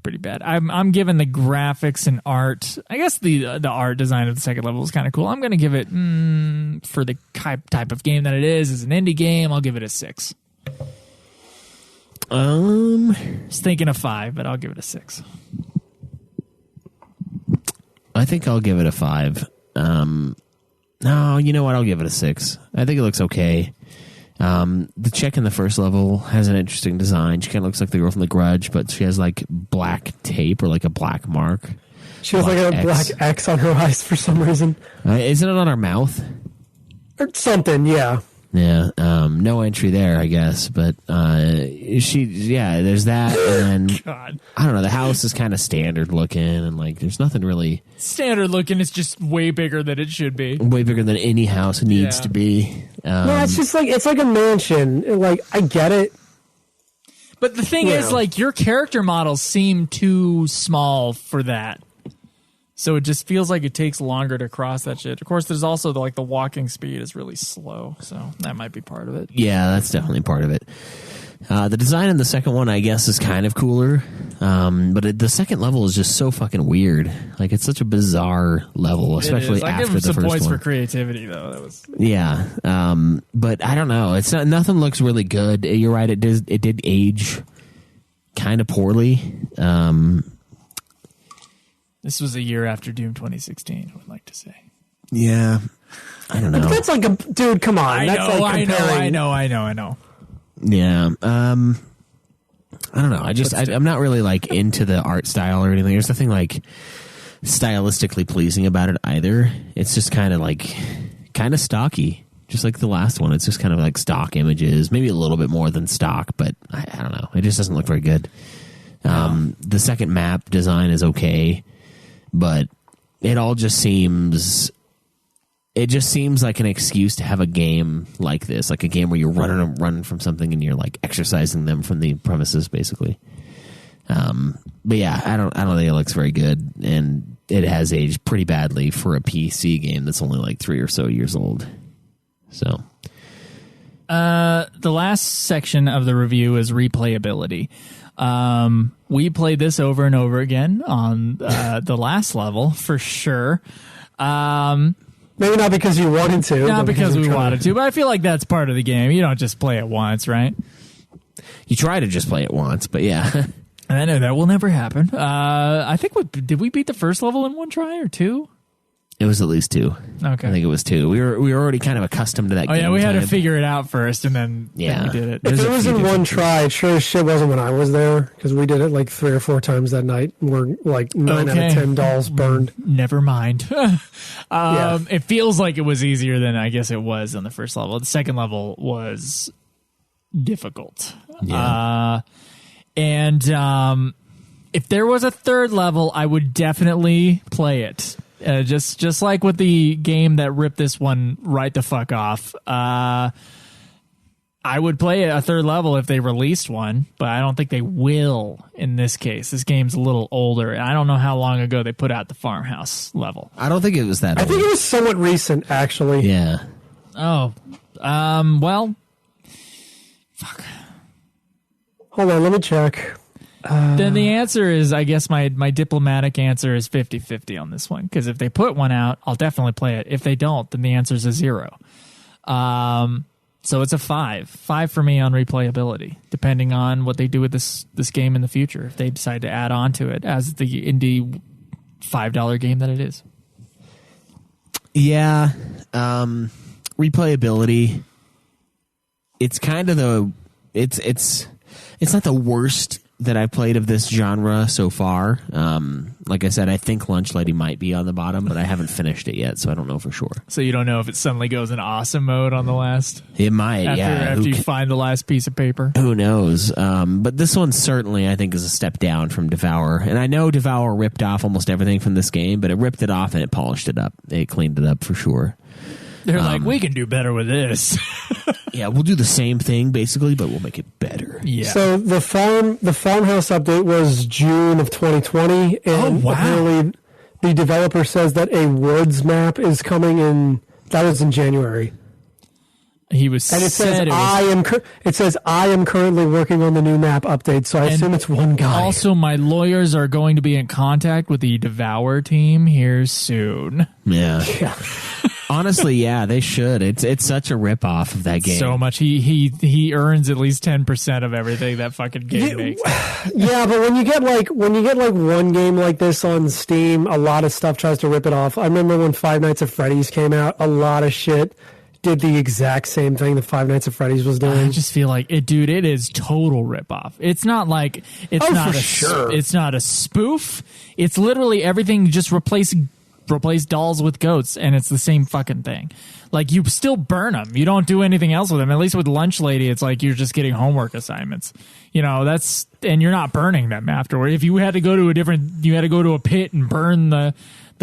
pretty bad. I'm giving the graphics and art. I guess the art design of the second level is kind of cool. I'm going to give it for the type of game that it is as an indie game. I'll give it a 6. I was thinking a 5, but I'll give it a 6. I think I'll give it a 5. No, you know what? I'll give it a 6. I think it looks okay. The chick in the first level has an interesting design. She kind of looks like the girl from The Grudge, but she has black tape or a black mark. She has a black X on her eyes for some reason. Isn't it on her mouth? Or something, yeah. Yeah, no entry there, I guess. But there's that, and then God. I don't know. The house is kind of standard looking, and there's nothing really standard looking. It's just way bigger than it should be. Way bigger than any house needs to be. No, it's just it's like a mansion. I get it. But the thing is, your character models seem too small for that. So it just feels like it takes longer to cross that shit. Of course, there's also the walking speed is really slow, so that might be part of it. Yeah, that's definitely part of it. The design in the second one, I guess, is kind of cooler, but the second level is just so fucking weird. It's such a bizarre level, especially after the first one. I give him some points for creativity, though. Yeah, but I don't know. It's nothing looks really good. You're right. It did age kind of poorly. This was a year after Doom 2016, I would like to say. Yeah. I don't know. But that's dude, come on. I know. Yeah. I don't know. I'm not really into the art style or anything. There's nothing stylistically pleasing about it either. It's just kind of stocky. Just like the last one. It's just kind of stock images, maybe a little bit more than stock, but I don't know. It just doesn't look very good. The second map design is okay. But it all just seems like an excuse to have a game like this, like a game where you're running from something and you're exercising them from the premises, basically. But yeah, I don't think it looks very good, and it has aged pretty badly for a PC game that's only 3 or so years old. So, the last section of the review is replayability. We played this over and over again on the last level for sure. Maybe not because you wanted to. Not because we wanted to, but I feel like that's part of the game. You don't just play it once, right? You try to just play it once, but yeah. I know that will never happen. I think did we beat the first level in one try or two? It was at least 2. Okay. I think it was 2. We were already kind of accustomed to that game. Oh, yeah, we had type. to figure it out first, and then we did it. If it was in one try, it sure as shit wasn't when I was there, because we did it 3 or 4 times that night. We're 9 out of 10 dolls burned. Never mind. It feels like it was easier than I guess it was on the first level. The second level was difficult. Yeah. If there was a third level, I would definitely play it. Just like with the game that ripped this one right the fuck off. I would play a third level if they released one, but I don't think they will in this case. This game's a little older, and I don't know how long ago they put out the farmhouse level. I don't think it was that I old. think it was somewhat recent, actually. Yeah. Oh, well, fuck. Hold on, let me check. Then the answer is, I guess my diplomatic answer is 50-50 on this one, because if they put one out, I'll definitely play it. If they don't, then the answer is a 0. So it's a 5. 5 for me on replayability, depending on what they do with this game in the future, if they decide to add on to it as the indie $5 game that it is. Yeah. Replayability. It's kind of it's not the worst that I've played of this genre so far. Like I said, I think Lunch Lady might be on the bottom, but I haven't finished it yet, so I don't know for sure. So you don't know if it suddenly goes in awesome mode on the last? It might, After you find the last piece of paper? Who knows? But this one certainly, I think, is a step down from Devour. And I know Devour ripped off almost everything from this game, but it ripped it off and it polished it up. It cleaned it up for sure. They're like, we can do better with this. Yeah, we'll do the same thing, basically, but we'll make it better. Yeah. So the farmhouse update was June of 2020, and apparently the developer says that a woods map is coming in. That was in January. He was, and it says I am currently working on the new map update, so I assume it's one guy. Also, my lawyers are going to be in contact with the Devour team here soon. Yeah. Honestly, yeah, they should. It's such a ripoff of that game. So much. He earns at least 10% of everything that fucking game makes. Yeah, but when you get like one game like this on Steam, a lot of stuff tries to rip it off. I remember when Five Nights at Freddy's came out, a lot of shit did the exact same thing that Five Nights at Freddy's was doing. I just feel like dude, it is total ripoff. It's not like it's not a spoof. It's literally everything just replace dolls with goats, and it's the same fucking thing. Like, you still burn them. You don't do anything else with them. At least with Lunch Lady, it's like you're just getting homework assignments. You know, and you're not burning them afterward. If you had to go to a pit and burn the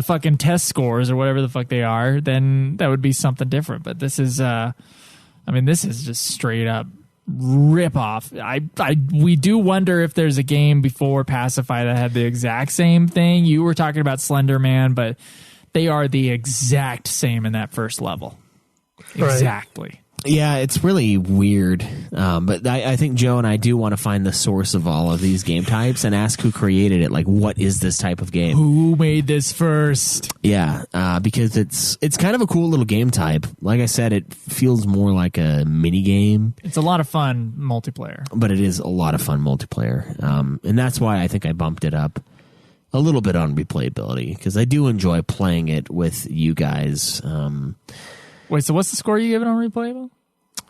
fucking test scores or whatever the fuck they are, then that would be something different. But this is, this is just straight up rip off. We do wonder if there's a game before Pacify that had the exact same thing. You were talking about Slender Man, but they are the exact same in that first level. Right. Exactly. Yeah, it's really weird. But I think Joe and I do want to find the source of all of these game types and ask who created it. Like, what is this type of game? Who made this first? Yeah, because it's kind of a cool little game type. Like I said, it feels more like a mini game. It's a lot of fun multiplayer. But it is a lot of fun multiplayer. And that's why I think I bumped it up a little bit on replayability, because I do enjoy playing it with you guys. Wait, so what's the score you give it on replayable?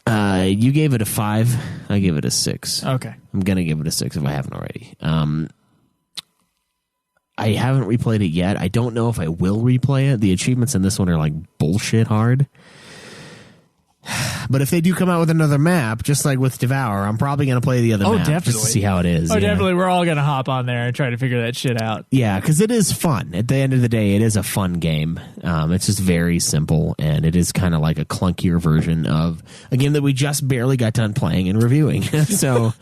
You gave it a 5. I gave it a 6. Okay. I'm going to give it a 6 if I haven't already. I haven't replayed it yet. I don't know if I will replay it. The achievements in this one are like bullshit hard. But if they do come out with another map, just like with Devour, I'm probably going to play the other map definitely. just to see how it is. Definitely. We're all going to hop on there and try to figure that shit out. Yeah, because it is fun. At the end of the day, it is a fun game. It's just very simple, and it is kind of like a clunkier version of a game that we just barely got done playing and reviewing. So...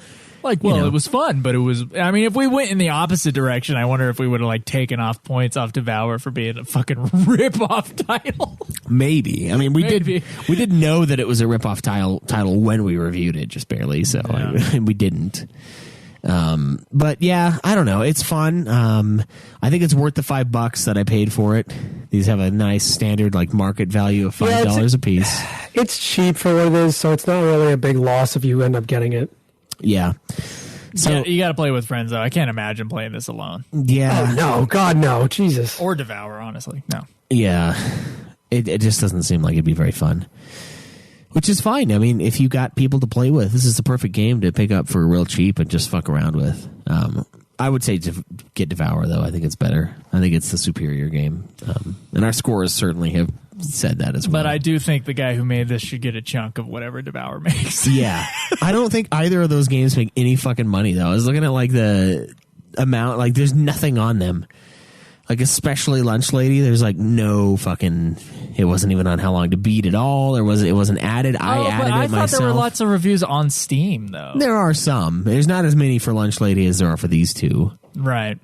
It was fun, but it was... I mean, if we went in the opposite direction, I wonder if we would have, taken off points off Devour for being a fucking rip-off title. Maybe. I mean, we did know that it was a rip-off title when we reviewed it, just barely, so we didn't. But yeah, I don't know. It's fun. I think it's worth the $5 that I paid for it. These have a nice standard market value of $5 a piece. It's cheap for what it is, so it's not really a big loss if you end up getting it. Yeah. So yeah, you got to play with friends, though. I can't imagine playing this alone. Yeah. Oh, no. God, no. Jesus. Or Devour, honestly. No. Yeah. It just doesn't seem like it'd be very fun. Which is fine. I mean, if you got people to play with, this is the perfect game to pick up for real cheap and just fuck around with. I would say to get Devour, though. I think it's better. I think it's the superior game. And our scores certainly have said that as well. But I do think the guy who made this should get a chunk of whatever Devour makes. Yeah. I don't think either of those games make any fucking money, though. I was looking at amount, like there's nothing on them. Like especially Lunch Lady, there's like no fucking. It wasn't even on How Long to Beat at all. It wasn't added. I added it myself. I thought there were lots of reviews on Steam though. There are some. There's not as many for Lunch Lady as there are for these two. Right.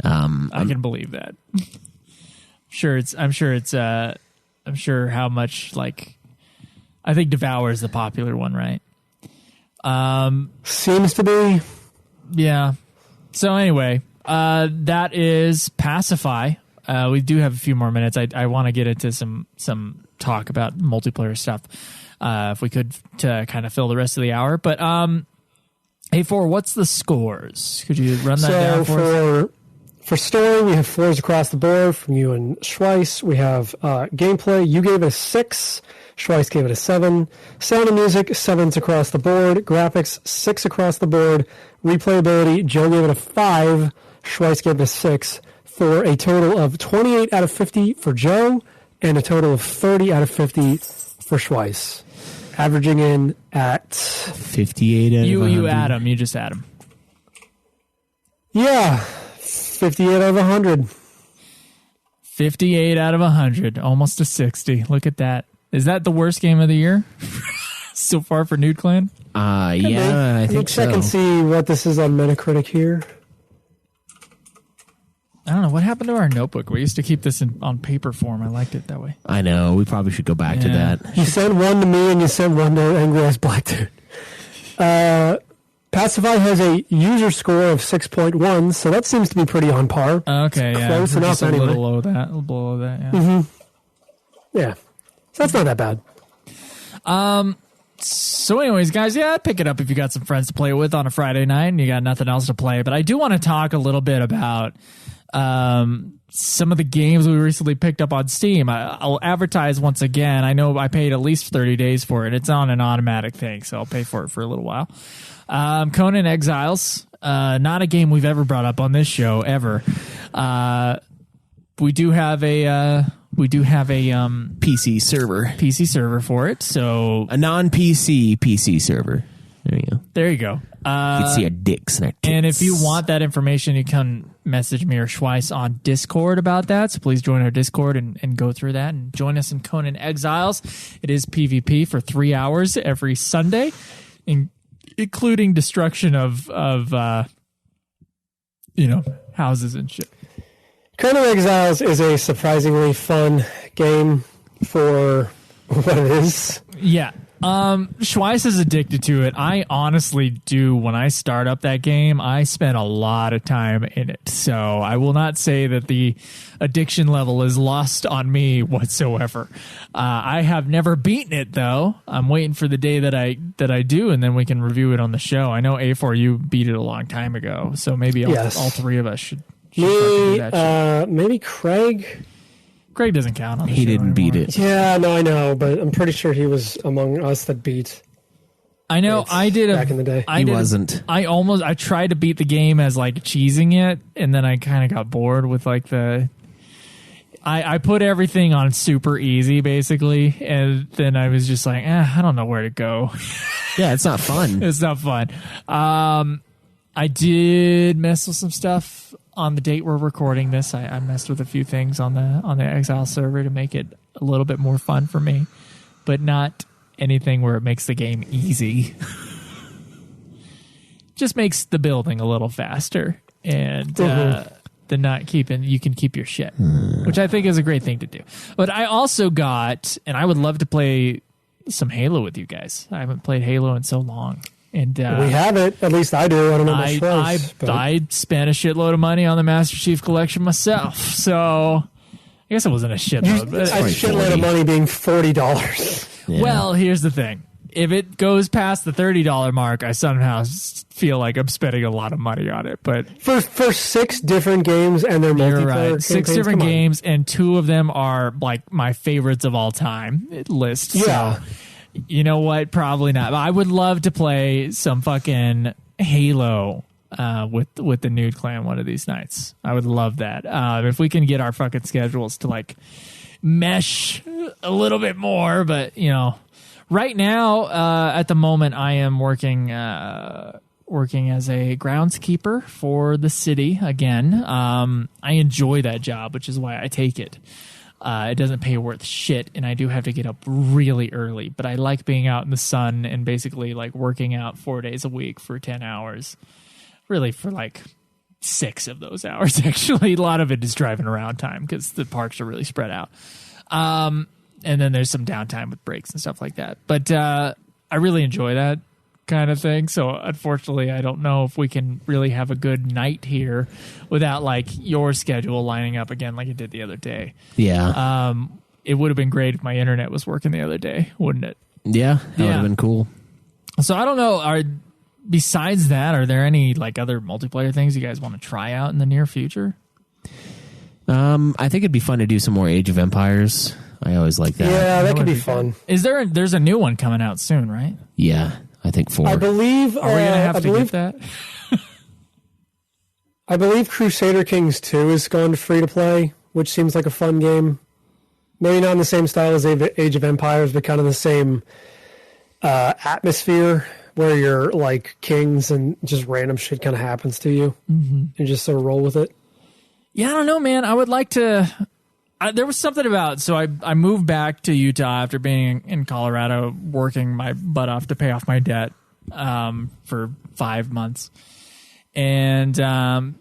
I can believe that. I'm sure how much like. I think Devour is the popular one, right? Seems to be. Yeah. So anyway, that is Pacify. We do have a few more minutes. I want to get into some talk about multiplayer stuff, if we could, to kind of fill the rest of the hour. But A4, what's the scores? Could you run that down for us? For story, we have 4s across the board from you and Schweiss. We have gameplay. You gave it a 6. Schweiss gave it a 7. Sound and music, 7s across the board. Graphics, 6 across the board. Replayability, Joe gave it a 5. Schweiss gave it a 6. For a total of 28 out of 50 for Joe and a total of 30 out of 50 for Schweiss. Averaging in at 58 out of 100. You add them. You just add them. Yeah, 58 out of 100. 58 out of 100. Almost a 60. Look at that. Is that the worst game of the year so far for Nude Clan? Yeah, I think so. Check and see what this is on Metacritic here. I don't know. What happened to our notebook? We used to keep this on paper form. I liked it that way. I know. We probably should go back to that. You sent one to me and you sent one to Angry Ass Black Dude. Pacify has a user score of 6.1, so that seems to be pretty on par. Okay, yeah. Close enough just a anyway. little below that, yeah. Mm-hmm. Yeah. So that's not that bad. So anyways, guys, yeah, pick it up if you got some friends to play with on a Friday night and you got nothing else to play. But I do want to talk a little bit about some of the games we recently picked up on Steam. I'll advertise once again. I know I paid at least 30 days for it. It's on an automatic thing, so I'll pay for it for a little while. Conan Exiles, not a game we've ever brought up on this show ever. We do have a PC server for it. So a non-PC PC server. There you go. There you go. You can see our dicks and our tits. And if you want that information, you can message me or Schweiss on Discord about that. So please join our Discord and go through that and join us in Conan Exiles. It is PvP for 3 hours every Sunday, including destruction of houses and shit. Conan Exiles is a surprisingly fun game for what it is. Yeah. Schweiss is addicted to it. I honestly do. When I start up that game, I spend a lot of time in it. So I will not say that the addiction level is lost on me whatsoever. I have never beaten it though. I'm waiting for the day that I do, and then we can review it on the show. I know A4 you beat it a long time ago, so maybe all three of us should do that shit. Maybe Craig. Craig doesn't count on the He show didn't beat anymore. it. Yeah, no, I know, but I'm pretty sure he was among us that beat. I know. I did back in the day. He wasn't. I tried to beat the game as like cheesing it, and then I kind of got bored with like I put everything on super easy basically, and then I was just like, I don't know where to go. Yeah, it's not fun. It's not fun. I did mess with some stuff on the date we're recording this. I messed with a few things on the Exile server to make it a little bit more fun for me, but not anything where it makes the game easy. Just makes the building a little faster, and the not keeping, you can keep your shit, which I think is a great thing to do. But I also got, and I would love to play some Halo with you guys. I haven't played Halo in so long. And we have it. At least I do. I don't know about Schweiss, I spent a shitload of money on the Master Chief Collection myself, so I guess it wasn't a shitload. But a shitload of money being $40. Yeah. Well, here's the thing: if it goes past the $30 mark, I somehow feel like I'm spending a lot of money on it. But for 6 different games and their you're multiplayer right, 6 different games, and 2 of them are like my favorites of all time list. Yeah. So, you know what? Probably not. But I would love to play some fucking Halo with the Nude Clan one of these nights. I would love that. If we can get our fucking schedules to like mesh a little bit more. But right now, at the moment, I am working working as a groundskeeper for the city again. I enjoy that job, which is why I take it. It doesn't pay worth shit, and I do have to get up really early, but I like being out in the sun and basically like working out 4 days a week for 10 hours. Really for like 6 of those hours, actually. A lot of it is driving around time because the parks are really spread out. And then there's some downtime with breaks and stuff like that. But I really enjoy that kind of thing. So unfortunately, I don't know if we can really have a good night here without like your schedule lining up again like it did the other day. Yeah. It would have been great if my internet was working the other day, wouldn't it? Yeah, that would have been cool. So I don't know. Besides that, are there any like other multiplayer things you guys want to try out in the near future? I think it'd be fun to do some more Age of Empires. I always like that. Yeah, that could be fun. There's a new one coming out soon, right? Yeah, I think 4. I believe. Are we gonna have to get that? I believe Crusader Kings 2 is gone to free to play, which seems like a fun game. Maybe not in the same style as Age of Empires, but kind of the same atmosphere where you're like kings and just random shit kind of happens to you and just sort of roll with it. Yeah, I don't know, man. I would like to. There was something about. So I moved back to Utah after being in Colorado, working my butt off to pay off my debt for 5 months, and I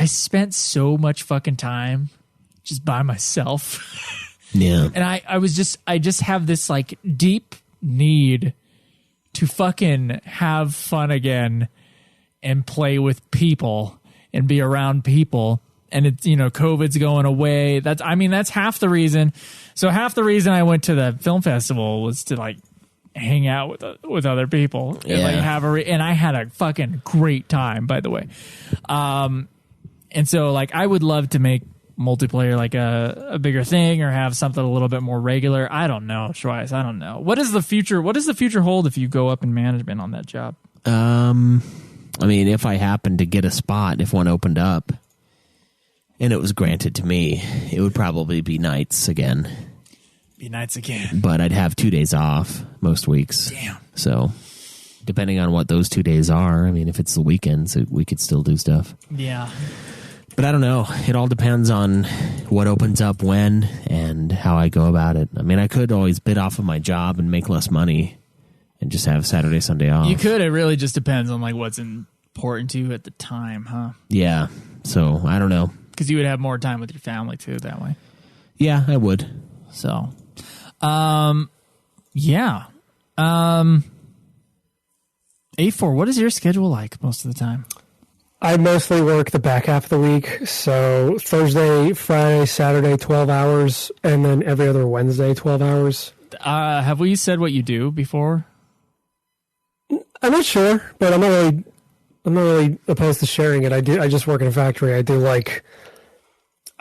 spent so much fucking time just by myself. Yeah, and I just have this like deep need to fucking have fun again and play with people and be around people. And it's, COVID's going away. That's half the reason. So half the reason I went to the film festival was to like hang out with other people and like have and I had a fucking great time, by the way. And so like I would love to make multiplayer like a bigger thing or have something a little bit more regular. I don't know, Schweiss. I don't know. What does the future hold if you go up in management on that job? I mean, if I happened to get a spot, if one opened up and it was granted to me, it would probably be nights again. But I'd have 2 days off most weeks. Damn. So depending on what those 2 days are, I mean, if it's the weekends, we could still do stuff. Yeah. But I don't know. It all depends on what opens up when and how I go about it. I mean, I could always bid off of my job and make less money and just have Saturday, Sunday off. You could. It really just depends on like what's important to you at the time, huh? Yeah. So I don't know. Because you would have more time with your family too that way. Yeah, I would. So, yeah. A4, what is your schedule like most of the time? I mostly work the back half of the week. So Thursday, Friday, Saturday, 12 hours, and then every other Wednesday, 12 hours. Have we said what you do before? I'm not sure, but I'm not really opposed to sharing it. I just work in a factory. I do like,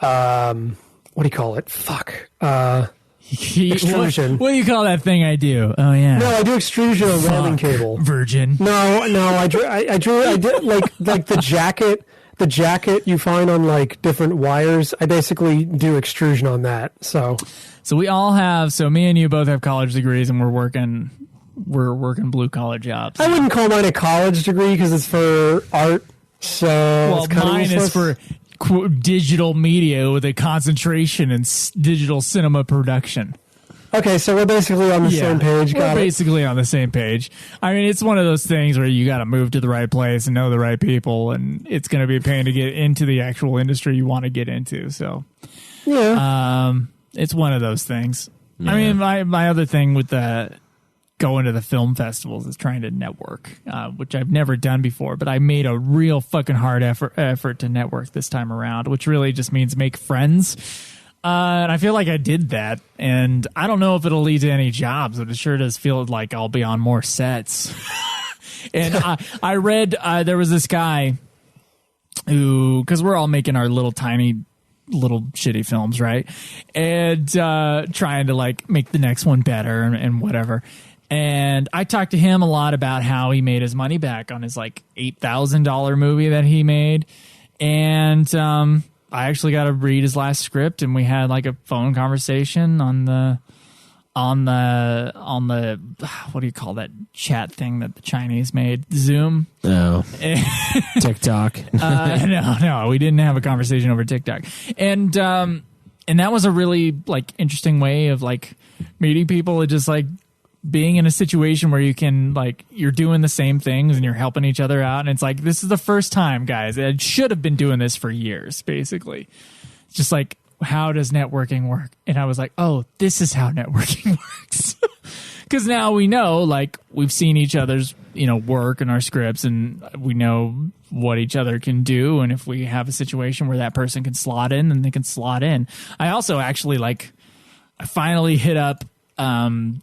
what do you call it? Fuck. Extrusion. What do you call that thing I do? Oh yeah. No, I do extrusion on welding cable. Virgin. No, I did like the jacket you find on like different wires. I basically do extrusion on that. So we all have. So me and you both have college degrees, and we're working blue collar jobs. I wouldn't call mine a college degree because it's for art. So well, mine is for digital media with a concentration in digital cinema production. Okay, so we're basically on the same page. We're basically on the same page. I mean, it's one of those things where you got to move to the right place and know the right people, and it's going to be a pain to get into the actual industry you want to get into. So, yeah, it's one of those things. Yeah. I mean, my other thing with going to the film festivals is trying to network, which I've never done before, but I made a real fucking hard effort to network this time around, which really just means make friends. And I feel like I did that, and I don't know if it'll lead to any jobs, but it sure does feel like I'll be on more sets. And I read there was this guy who, because we're all making our little shitty films, right? And trying to like make the next one better and whatever. And I talked to him a lot about how he made his money back on his like $8,000 movie that he made. And I actually got to read his last script, and we had like a phone conversation on on the what do you call that chat thing that the Chinese made? Zoom. No. TikTok. No, we didn't have a conversation over TikTok, and that was a really like interesting way of like meeting people and just like being in a situation where you can like you're doing the same things and you're helping each other out, and it's like this is the first time, guys. I should have been doing this for years, basically. It's just like, how does networking work? And I was like, oh, this is how networking works. Because now we know, like, we've seen each other's, work and our scripts, and we know what each other can do. And if we have a situation where that person can slot in, then they can slot in. I also actually, I finally hit up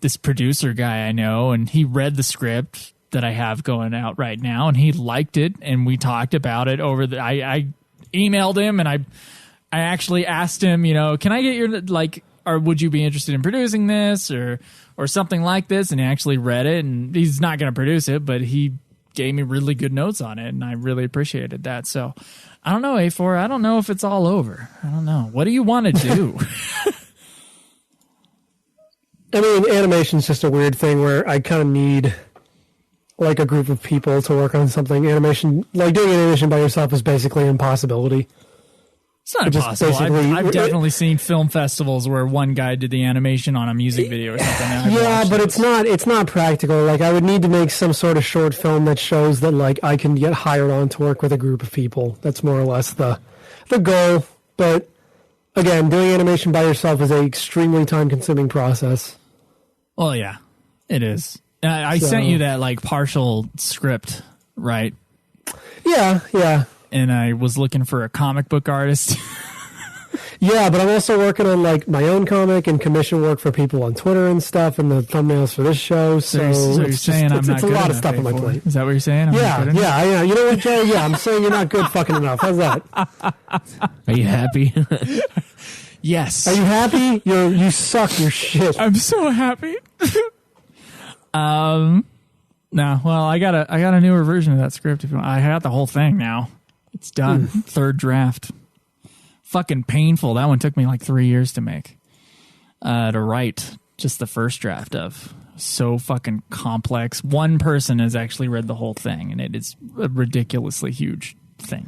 this producer guy I know, and he read the script that I have going out right now, and he liked it, and we talked about it over I emailed him, and I actually asked him, can I get your, or would you be interested in producing this or something like this? And he actually read it, and he's not going to produce it, but he gave me really good notes on it, and I really appreciated that. So I don't know, A4. I don't know if it's all over. I don't know. What do you want to do? I mean, animation's just a weird thing where I kind of need like a group of people to work on something. Animation, like doing animation by yourself is basically an impossibility. It's not impossible. I've definitely seen film festivals where one guy did the animation on a music video or something. Yeah, but it's not practical. Like, I would need to make some sort of short film that shows that like I can get hired on to work with a group of people. That's more or less the goal. But again, doing animation by yourself is an extremely time-consuming process. Well, yeah, it is. I sent you that like partial script, right? Yeah. And I was looking for a comic book artist. Yeah, but I'm also working on like my own comic and commission work for people on Twitter and stuff, and the thumbnails for this show. So you're saying I'm not it's good a lot enough of stuff on my plate. Is that what you're saying? Yeah. You know what, Joe? Yeah, I'm saying you're not good fucking enough. How's that? Are you happy? Yes. Are you happy? You suck your shit. I'm so happy. No, well, I got a newer version of that script. If you want. I got the whole thing now. It's done. Third draft. Fucking painful. That one took me like 3 years to make. To write just the first draft of. So fucking complex. One person has actually read the whole thing, and it is a ridiculously huge thing.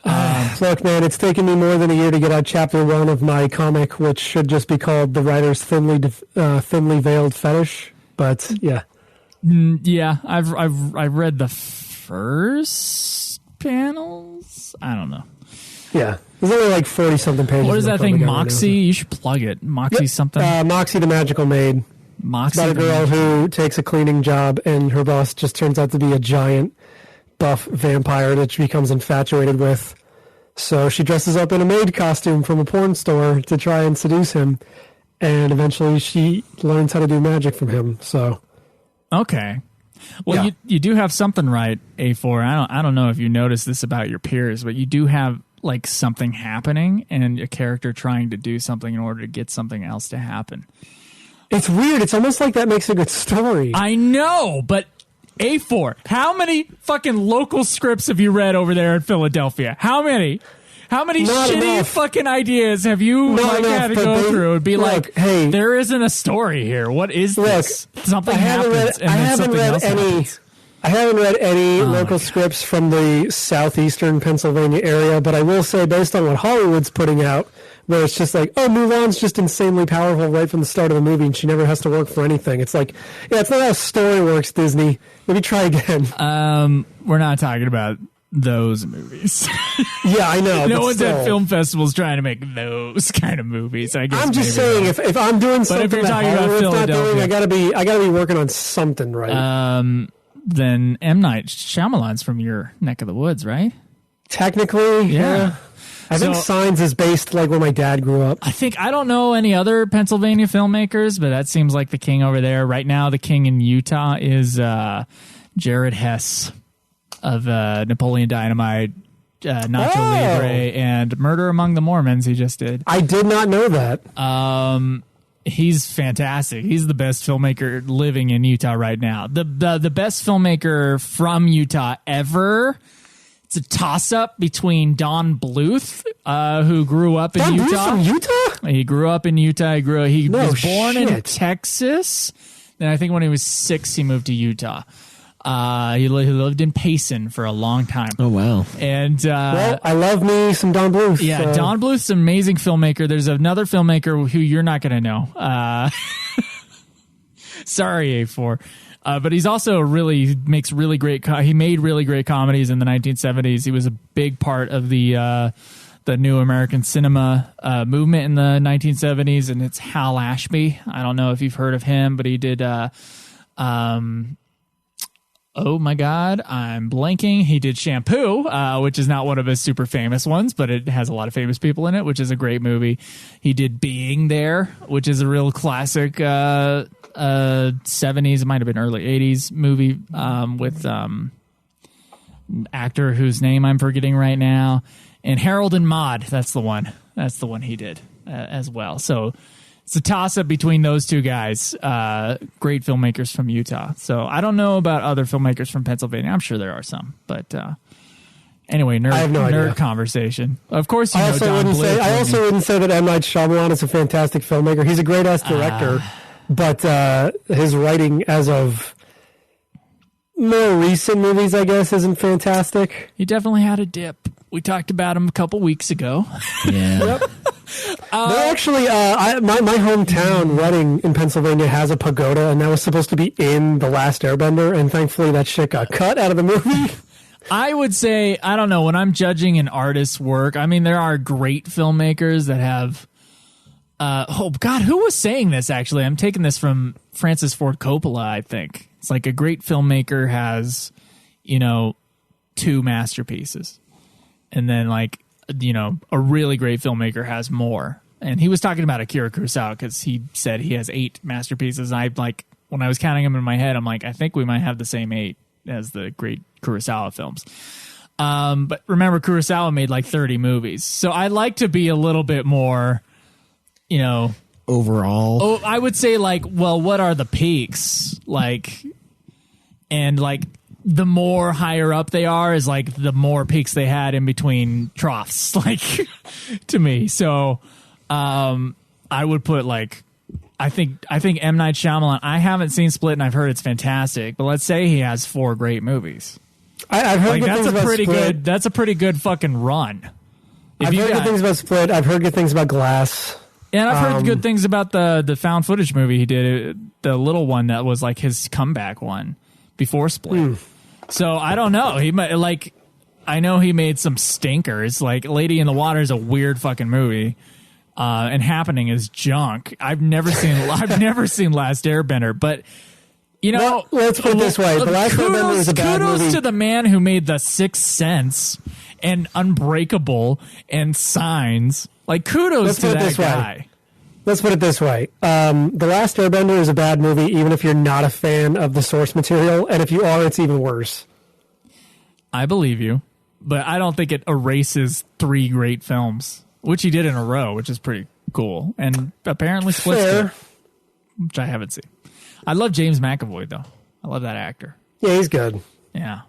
Look, man, it's taken me more than a year to get out chapter 1 of my comic, which should just be called The Writer's Thinly Veiled Fetish. But yeah. Yeah, I've read the first panels. I don't know. Yeah, there's only like 40-something pages. What is that thing, Moxie? You should plug it. Moxie something? Moxie the Magical Maid. Moxie. It's about a girl who takes a cleaning job, and her boss just turns out to be a giant buff vampire that she becomes infatuated with. So she dresses up in a maid costume from a porn store to try and seduce him, and eventually she learns how to do magic from him. So, okay. Well, you do have something right, A4. I don't know if you noticed this about your peers, but you do have like something happening and a character trying to do something in order to get something else to happen. It's weird. It's almost like that makes a good story. I know, but A4, how many fucking local scripts have you read over there in Philadelphia? How many? How many Not shitty enough. fucking ideas have you had to go through and be like, hey, there isn't a story here. What is this? Something happens and then something else happens. I haven't read any local scripts from the southeastern Pennsylvania area, but I will say, based on what Hollywood's putting out, where it's just like, oh, Mulan's just insanely powerful right from the start of the movie, and she never has to work for anything. It's like, yeah, it's not how story works, Disney. Maybe try again. We're not talking about those movies. Yeah, I know. No one's at film festivals trying to make those kind of movies. I guess I'm just saying, if I'm doing something if you're that talking about Hollywood's not doing, Philadelphia, I gotta be working on something, right? Then M. Night Shyamalan's from your neck of the woods, right? Technically, yeah. I think Signs is based like where my dad grew up. I don't know any other Pennsylvania filmmakers, but that seems like the king over there. Right now, the king in Utah is Jared Hess of Napoleon Dynamite, Nacho Libre, and Murder Among the Mormons. He just did. I did not know that. He's fantastic. He's the best filmmaker living in Utah right now. The best filmmaker from Utah ever. It's a toss-up between Don Bluth, who grew up in Don Utah. Bluth from Utah? He grew up in Utah. He No was born in shit. Texas. Then I think when he was 6, he moved to Utah. He lived in Payson for a long time. Oh, wow. And Well, I love me some Don Bluth. yeah, so- Don Bluth's an amazing filmmaker. There's another filmmaker who you're not going to know. Sorry, A4. But he's also makes really great. He made really great comedies in the 1970s. He was a big part of the new American cinema movement in the 1970s, and it's Hal Ashby. I don't know if you've heard of him, but he did. Oh my God, I'm blanking. He did Shampoo, which is not one of his super famous ones, but it has a lot of famous people in it, which is a great movie. He did Being There, which is a real classic 70s, it might have been early 80s movie with actor whose name I'm forgetting right now. And Harold and Maude, that's the one. That's the one he did as well. So it's a toss-up between those two guys. Great filmmakers from Utah. So I don't know about other filmmakers from Pennsylvania. I'm sure there are some. But anyway, I have no nerd idea. conversation. Of course you I know also, Don wouldn't Bluth. say, I also wouldn't say that M. Night Shyamalan is a fantastic filmmaker. He's a great-ass director, but his writing as of more recent movies, I guess, isn't fantastic. He definitely had a dip. We talked about him a couple weeks ago. Yeah. No, actually, my hometown, Reading in Pennsylvania, has a pagoda, and that was supposed to be in The Last Airbender, and thankfully that shit got cut out of the movie. I would say, I don't know, when I'm judging an artist's work, I mean, there are great filmmakers that have. Oh, God, who was saying this, actually? I'm taking this from Francis Ford Coppola, I think. It's like a great filmmaker has, 2 masterpieces. And then, a really great filmmaker has more. And he was talking about Akira Kurosawa because he said he has 8 masterpieces. When I was counting them in my head, I'm like, I think we might have the same 8 as the great Kurosawa films. But remember, Kurosawa made 30 movies. So I like to be a little bit more, Overall. Oh, I would say what are the peaks? The more higher up they are is the more peaks they had in between troughs, to me. So, I would put I think M. Night Shyamalan, I haven't seen Split and I've heard it's fantastic, but let's say he has 4 great movies. I've heard good That's things a about pretty Split. good, that's a pretty good fucking run. I've heard good things about Split. I've heard good things about Glass. And I've heard good things about the found footage movie he did, the little one that was his comeback one before Split. So I don't know. He might I know he made some stinkers. Lady in the Water is a weird fucking movie, and Happening is junk. I've never seen Last Airbender, but Well, let's put it this way: The Last Airbender is a bad kudos movie. to the man who made The Sixth Sense and Unbreakable and Signs. Kudos Let's to put it that this way. guy. Let's put it this way. The Last Airbender is a bad movie, even if you're not a fan of the source material. And if you are, it's even worse. I believe you, but I don't think it erases 3 great films, which he did in a row, which is pretty cool. And apparently Split's Fair. good, which I haven't seen. I love James McAvoy, though. I love that actor. Yeah, he's good. Yeah.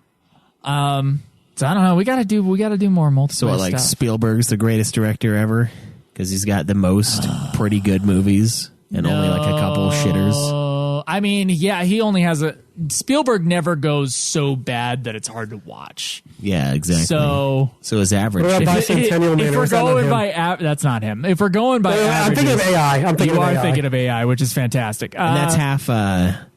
So I don't know. We gotta do more multiple. So stuff. Spielberg's the greatest director ever because he's got the most pretty good movies and only a couple shitters. I mean, yeah, he only has Spielberg never goes so bad that it's hard to watch. Yeah, exactly. So his average. What about shit- Bicentennial Man? if or we're is that not going him? by that's not him. If we're going by I'm thinking of averages, AI. I'm thinking you of are AI. thinking of AI, which is fantastic. and that's half.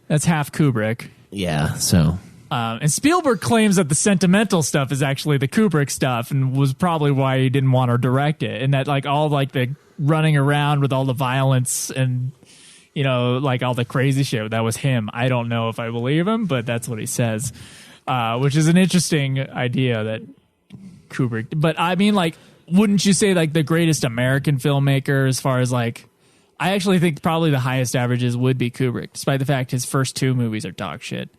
That's half Kubrick. Yeah. So And Spielberg claims that the sentimental stuff is actually the Kubrick stuff, and was probably why he didn't want to direct it. And that all the running around with all the violence and all the crazy shit, that was him. I don't know if I believe him, but that's what he says, which is an interesting idea that Kubrick. But I mean, wouldn't you say the greatest American filmmaker as far as I actually think probably the highest averages would be Kubrick, despite the fact his first 2 movies are dog shit.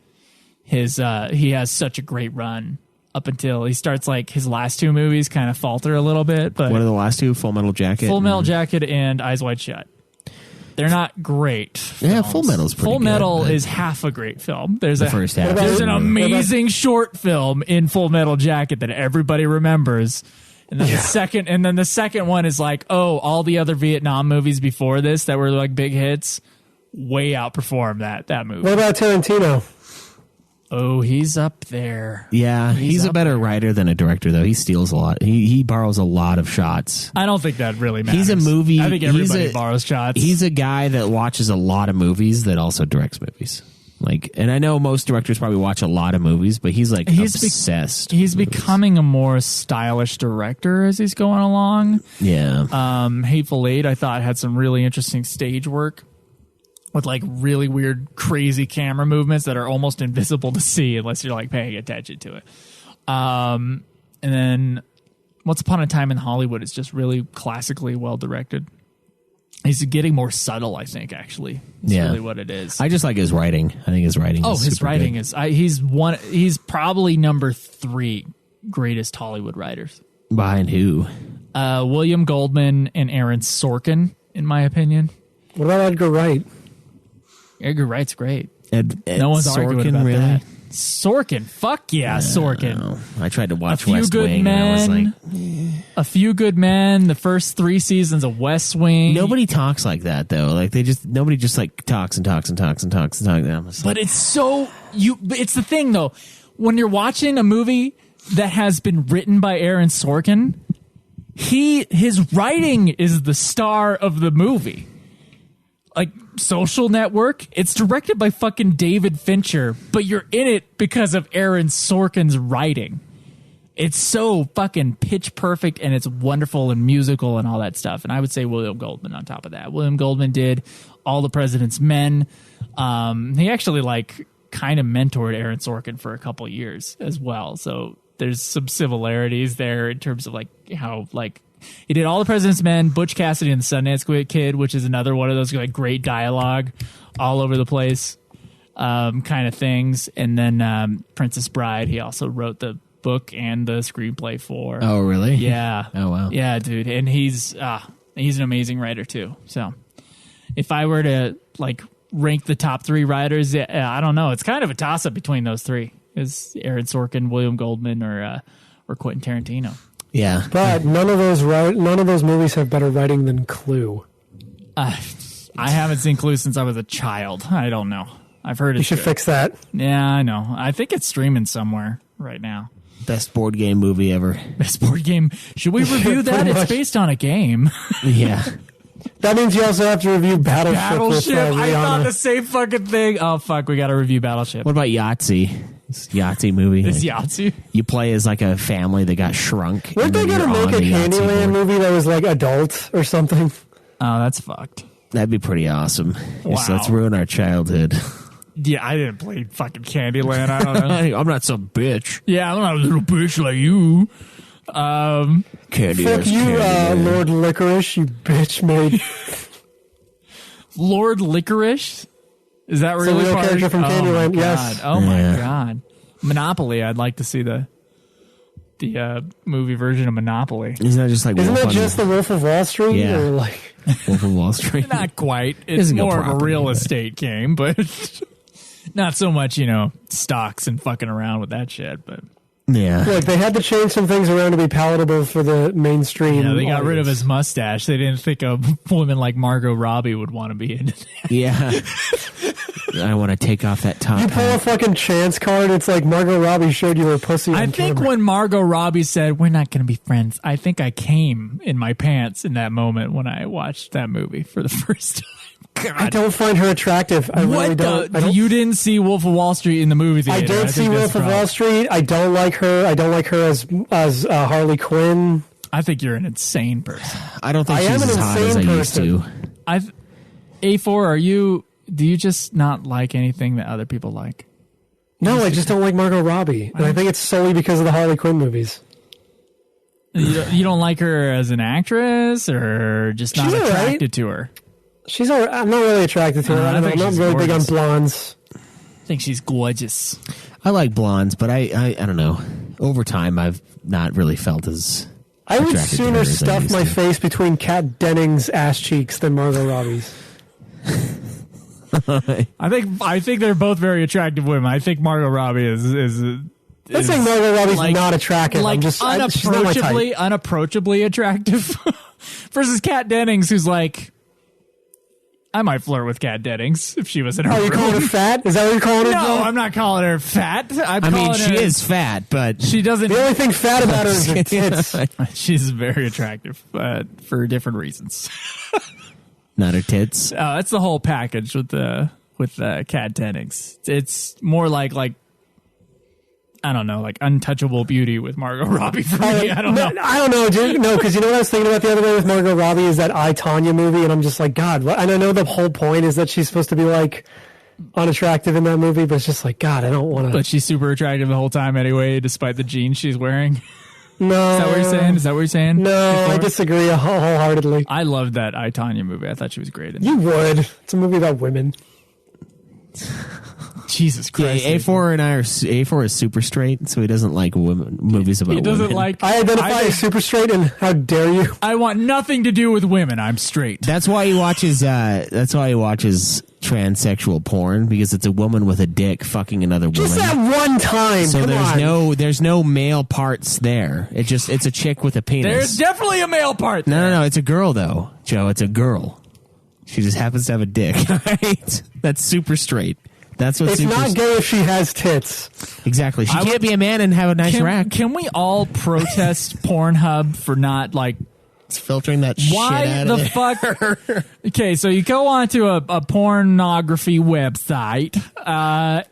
He has such a great run up until he starts his last 2 movies kind of falter a little bit. But what are the last 2? Full Metal Jacket. Full Metal Jacket and Eyes Wide Shut. They're not great. Yeah, films. Full Metal's pretty Full good, Metal but- is half a great film. There's The first half. There's an Yeah. amazing short film in Full Metal Jacket that everybody remembers. And then the second one is like, oh, all the other Vietnam movies before this that were like big hits way outperform that movie. What about Tarantino? Oh, he's up there. Yeah, he's a up better writer than a director, though. He steals a lot. He borrows a lot of shots. I don't think that really matters. He's a movie. I think everybody borrows shots. He's a guy that watches a lot of movies that also directs movies. Like, and I know most directors probably watch a lot of movies, but he's like obsessed. He's with movies. becoming a more stylish director as he's going along. Yeah. Hateful Eight, I thought, had some really interesting stage work with like really weird, crazy camera movements that are almost invisible to see unless you're like paying attention to it. And then Once Upon a Time in Hollywood is just really classically well directed. He's getting more subtle, I think, actually. That's really what it is. I just like his writing. I think his writing is his super writing good. is he's probably number 3 greatest Hollywood writers. Behind who? William Goldman and Aaron Sorkin, in my opinion. What about Edgar Wright? Edgar Wright's great. Ed No one's arguing Sorkin, about really? that. Sorkin, fuck yeah, Sorkin. No. I tried to watch A Few West Good Wing, and I was Men. like, A Few Good Men, the first 3 seasons of West Wing. nobody talks like that, though. Like, nobody just like talks and talks and talks and talks and talks. And I'm just But like, it's so it's the thing though. When you're watching a movie that has been written by Aaron Sorkin, his writing is the star of the movie. Like Social Network, it's directed by fucking David Fincher, but you're in it because of Aaron Sorkin's writing. It's so fucking pitch perfect and it's wonderful and musical and all that stuff. And I would say William Goldman on top of that. William Goldman did All the President's Men. He actually like kind of mentored Aaron Sorkin for a couple years as well. So there's some similarities there in terms of like how like he did All the President's Men, Butch Cassidy and the Sundance Kid, which is another one of those like great dialogue all over the place kind of things. And then Princess Bride, he also wrote the book and the screenplay for. oh, really? Yeah. Oh, wow. Yeah, dude. And he's an amazing writer too. So if I were to like rank the top 3 writers, I don't know. It's kind of a toss up between those 3. Is Aaron Sorkin, William Goldman, or Quentin Tarantino. Yeah. But none of those movies have better writing than Clue. I haven't seen Clue since I was a child. I don't know. I've heard You it's should good. fix that. Yeah, I know. I think it's streaming somewhere right now. Best board game movie ever. Best board game. Should we review that? Pretty It's much. based on a game. Yeah. That means you also have to review Battleship. Battleship. With, I thought Rihanna. the same fucking thing. Oh fuck, we got to review Battleship. What about Yahtzee? It's a Yahtzee movie. Is Like, Yahtzee? you play as like a family that got shrunk. Weren't and they then going to you're make on a the Yahtzee Candyland board. movie that was like adult or something? Oh, that's fucked. That'd be pretty awesome. Just Wow. let's ruin our childhood. Yeah, I didn't play fucking Candyland. I don't know. I'm not some bitch. Yeah, I'm not a little bitch like you. Candy Fuck is you, Candyland. Lord Licorice, you bitch made. Lord Licorice? Is that a really real part of- character from Oh my Candyland, God. yes. Oh my Yeah. god. Monopoly. I'd like to see the movie version of Monopoly. Isn't that just like Isn't Wolf that on- just the Wolf of Wall Street? Yeah. Or like, Wolf of Wall Street? Not quite. It's Isn't a more of a property, real but- estate game, but not so much, stocks and fucking around with that shit. But Yeah. look, they had to change some things around to be palatable for the mainstream. yeah, they got rid of audience. his mustache. They didn't think a woman like Margot Robbie would want to be into that. Yeah. I want to take off that top You pull a hat. fucking chance card, it's like Margot Robbie showed you her pussy on I think camera. when Margot Robbie said, "We're not going to be friends," I think I came in my pants in that moment when I watched that movie for the first time. I don't find her attractive. I really don't. I don't, You didn't see Wolf of Wall Street in the movie theater. I don't think see that's Wolf the of Wall problem. Street. I don't like her. I don't like her as Harley Quinn. I think you're an insane person. I don't think I she's am an as hot as I insane used to. I've A4. Do you just not like anything that other people like? No, I just don't like Margot Robbie, and I think it's solely because of the Harley Quinn movies. You don't like her as an actress, or just not She's all right. attracted to her? She's all right. I'm not really attracted to her. I I'm think not she's really big on gorgeous. blondes. I think she's gorgeous. I like blondes, but I don't know. Over time, I've not really felt as I would attracted to her sooner as I stuff used my to. face between Kat Denning's ass cheeks than Margot Robbie's. I think they're both very attractive women. I think Margot Robbie is I'm saying Margot Robbie's not attractive. Like she's not my type. unapproachably attractive versus Kat Dennings, who's like, I might flirt with Kat Dennings if she was in her Oh, you calling her fat? Is that what you're calling her? No, I'm not calling her fat. I mean, she is fat, but she doesn't. The only thing fat about her is her tits. She's very attractive for different reasons. not her tits. That's the whole package with Kat Dennings. It's more like I don't know, like untouchable beauty with Margot Robbie for me. I don't know. I don't know, dude. No, because you know what I was thinking about the other day with Margot Robbie is that I, Tonya movie, and I'm just like, God, what? And I know the whole point is that she's supposed to be like unattractive in that movie, but it's just like, God, I don't want to. But she's super attractive the whole time anyway, despite the jeans she's wearing. No. Is that what you're saying? No, before? I disagree wholeheartedly. I loved that I, Tonya movie. I thought she was great in it. You would. It's a movie about women. Jesus Christ. Yeah, A4 is super straight, so he doesn't like movies about He doesn't women. like. I identify as super straight, and how dare you? I want nothing to do with women. I'm straight. That's why he watches. That's why he watches transsexual porn, because it's a woman with a dick fucking another woman. Just that one time. So Come on. there's no male parts there. It's a chick with a penis. There's definitely a male part there. No, it's a girl though, Joe. It's a girl. She just happens to have a dick. Right? That's super straight. That's what It's not gay if she has tits. Exactly. She can't be a man and have a nice rack. Can we all protest Pornhub for not like It's filtering that shit why out the of there. fuck? Okay, so you go onto a pornography website,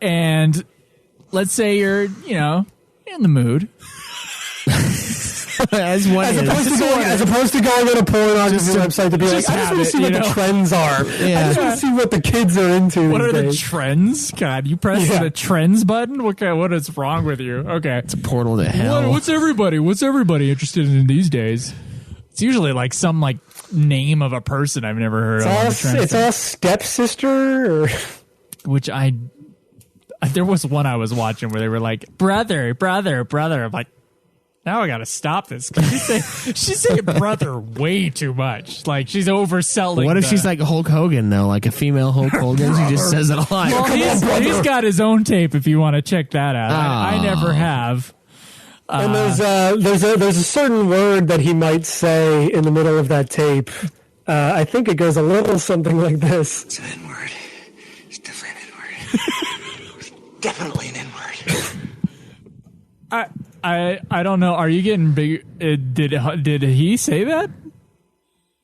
and let's say you're in the mood. As opposed to going on a pornography website to be like, I just want to see what the trends are. Yeah. I just want to see what the kids are into. What these are the days. trends? God, you press the trends button? What is wrong with you? Okay. It's a portal to hell. What's everybody interested in these days? It's usually like some like name of a person I've never heard of. It's all stepsister or which there was one I was watching where they were like, brother. I'm like, now I gotta stop this. She's saying brother way too much. Like she's overselling. What if she's like Hulk Hogan though, like a female Hulk Hogan? She just says it a lot. Well, he's got his own tape if you want to check that out. I never have. And there's a certain word that he might say in the middle of that tape. I think it goes a little something like this. It's an N-word. It's definitely an N-word. It's definitely an N-word. I don't know. Are you getting big? Did he say that?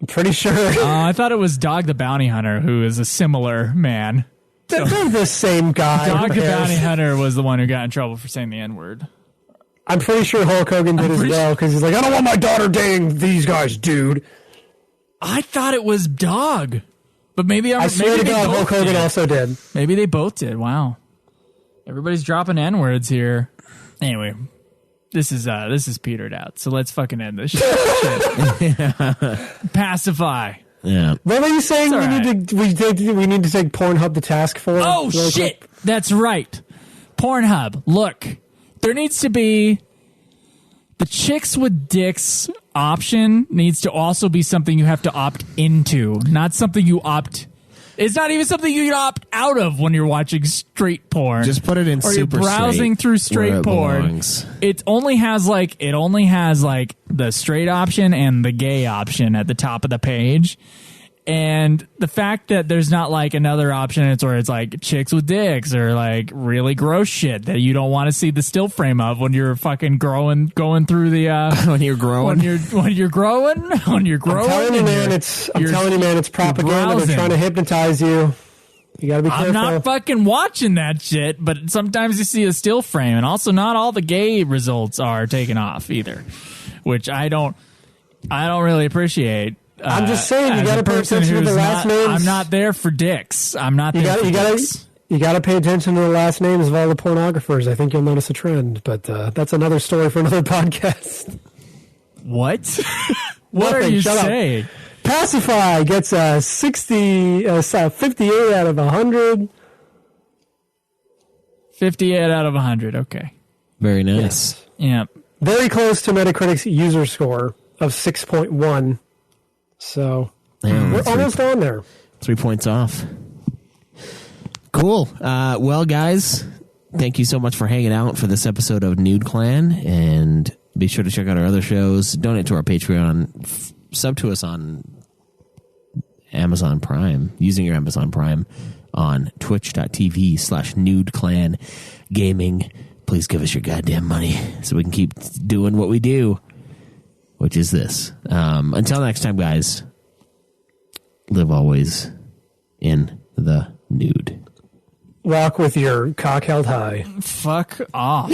I'm pretty sure. I thought it was Dog the Bounty Hunter, who is a similar man. They're the same guy. Dog the Bounty Hunter was the one who got in trouble for saying the N-word. I'm pretty sure Hulk Hogan did as well, because he's like, I don't want my daughter dating these guys, dude. I thought it was Dog, but maybe I swear to God, Hulk Hogan also did. Maybe they both did. Wow, everybody's dropping N-words here. Anyway, this is petered out. So let's fucking end this shit. Pacify. Yeah. What were you saying? It's We need to take Pornhub to task for? Oh shit! Quick? That's right. Pornhub. Look, there needs to be the chicks with dicks option needs to also be something you have to opt into, not something you opt. It's not even something you can opt out of when you're watching straight porn. Just put it in or super you're browsing straight through where straight it porn. belongs. It only has like the straight option and the gay option at the top of the page. And the fact that there's not like another option, it's where it's like chicks with dicks or like really gross shit that you don't want to see the still frame of when you're fucking going through the when you're growing. when you're growing. I'm telling you, man, it's propaganda. They're trying to hypnotize you. You gotta be careful. I'm not fucking watching that shit, but sometimes you see a still frame, and also not all the gay results are taken off either, which I don't really appreciate. I'm just saying, you gotta pay attention to the last names. I'm not there for dicks. I'm not there for dicks. You gotta pay attention to the last names of all the pornographers. I think you'll notice a trend, but that's another story for another podcast. What? What are you saying? Pacify gets a 58 out of 100. 58 out of 100. Okay. Very nice. Yeah. Very close to Metacritic's user score of 6.1. So we're almost on there. 3 points off. Cool. Well, guys, thank you so much for hanging out for this episode of Nude Clan, and be sure to check out our other shows. Donate to our Patreon. Sub to us on Amazon Prime, using your Amazon Prime on twitch.tv/Nude Clan Gaming. Please give us your goddamn money so we can keep doing what we do, which is this. Until next time, guys, live always in the nude. Walk with your cock held high. Fuck off.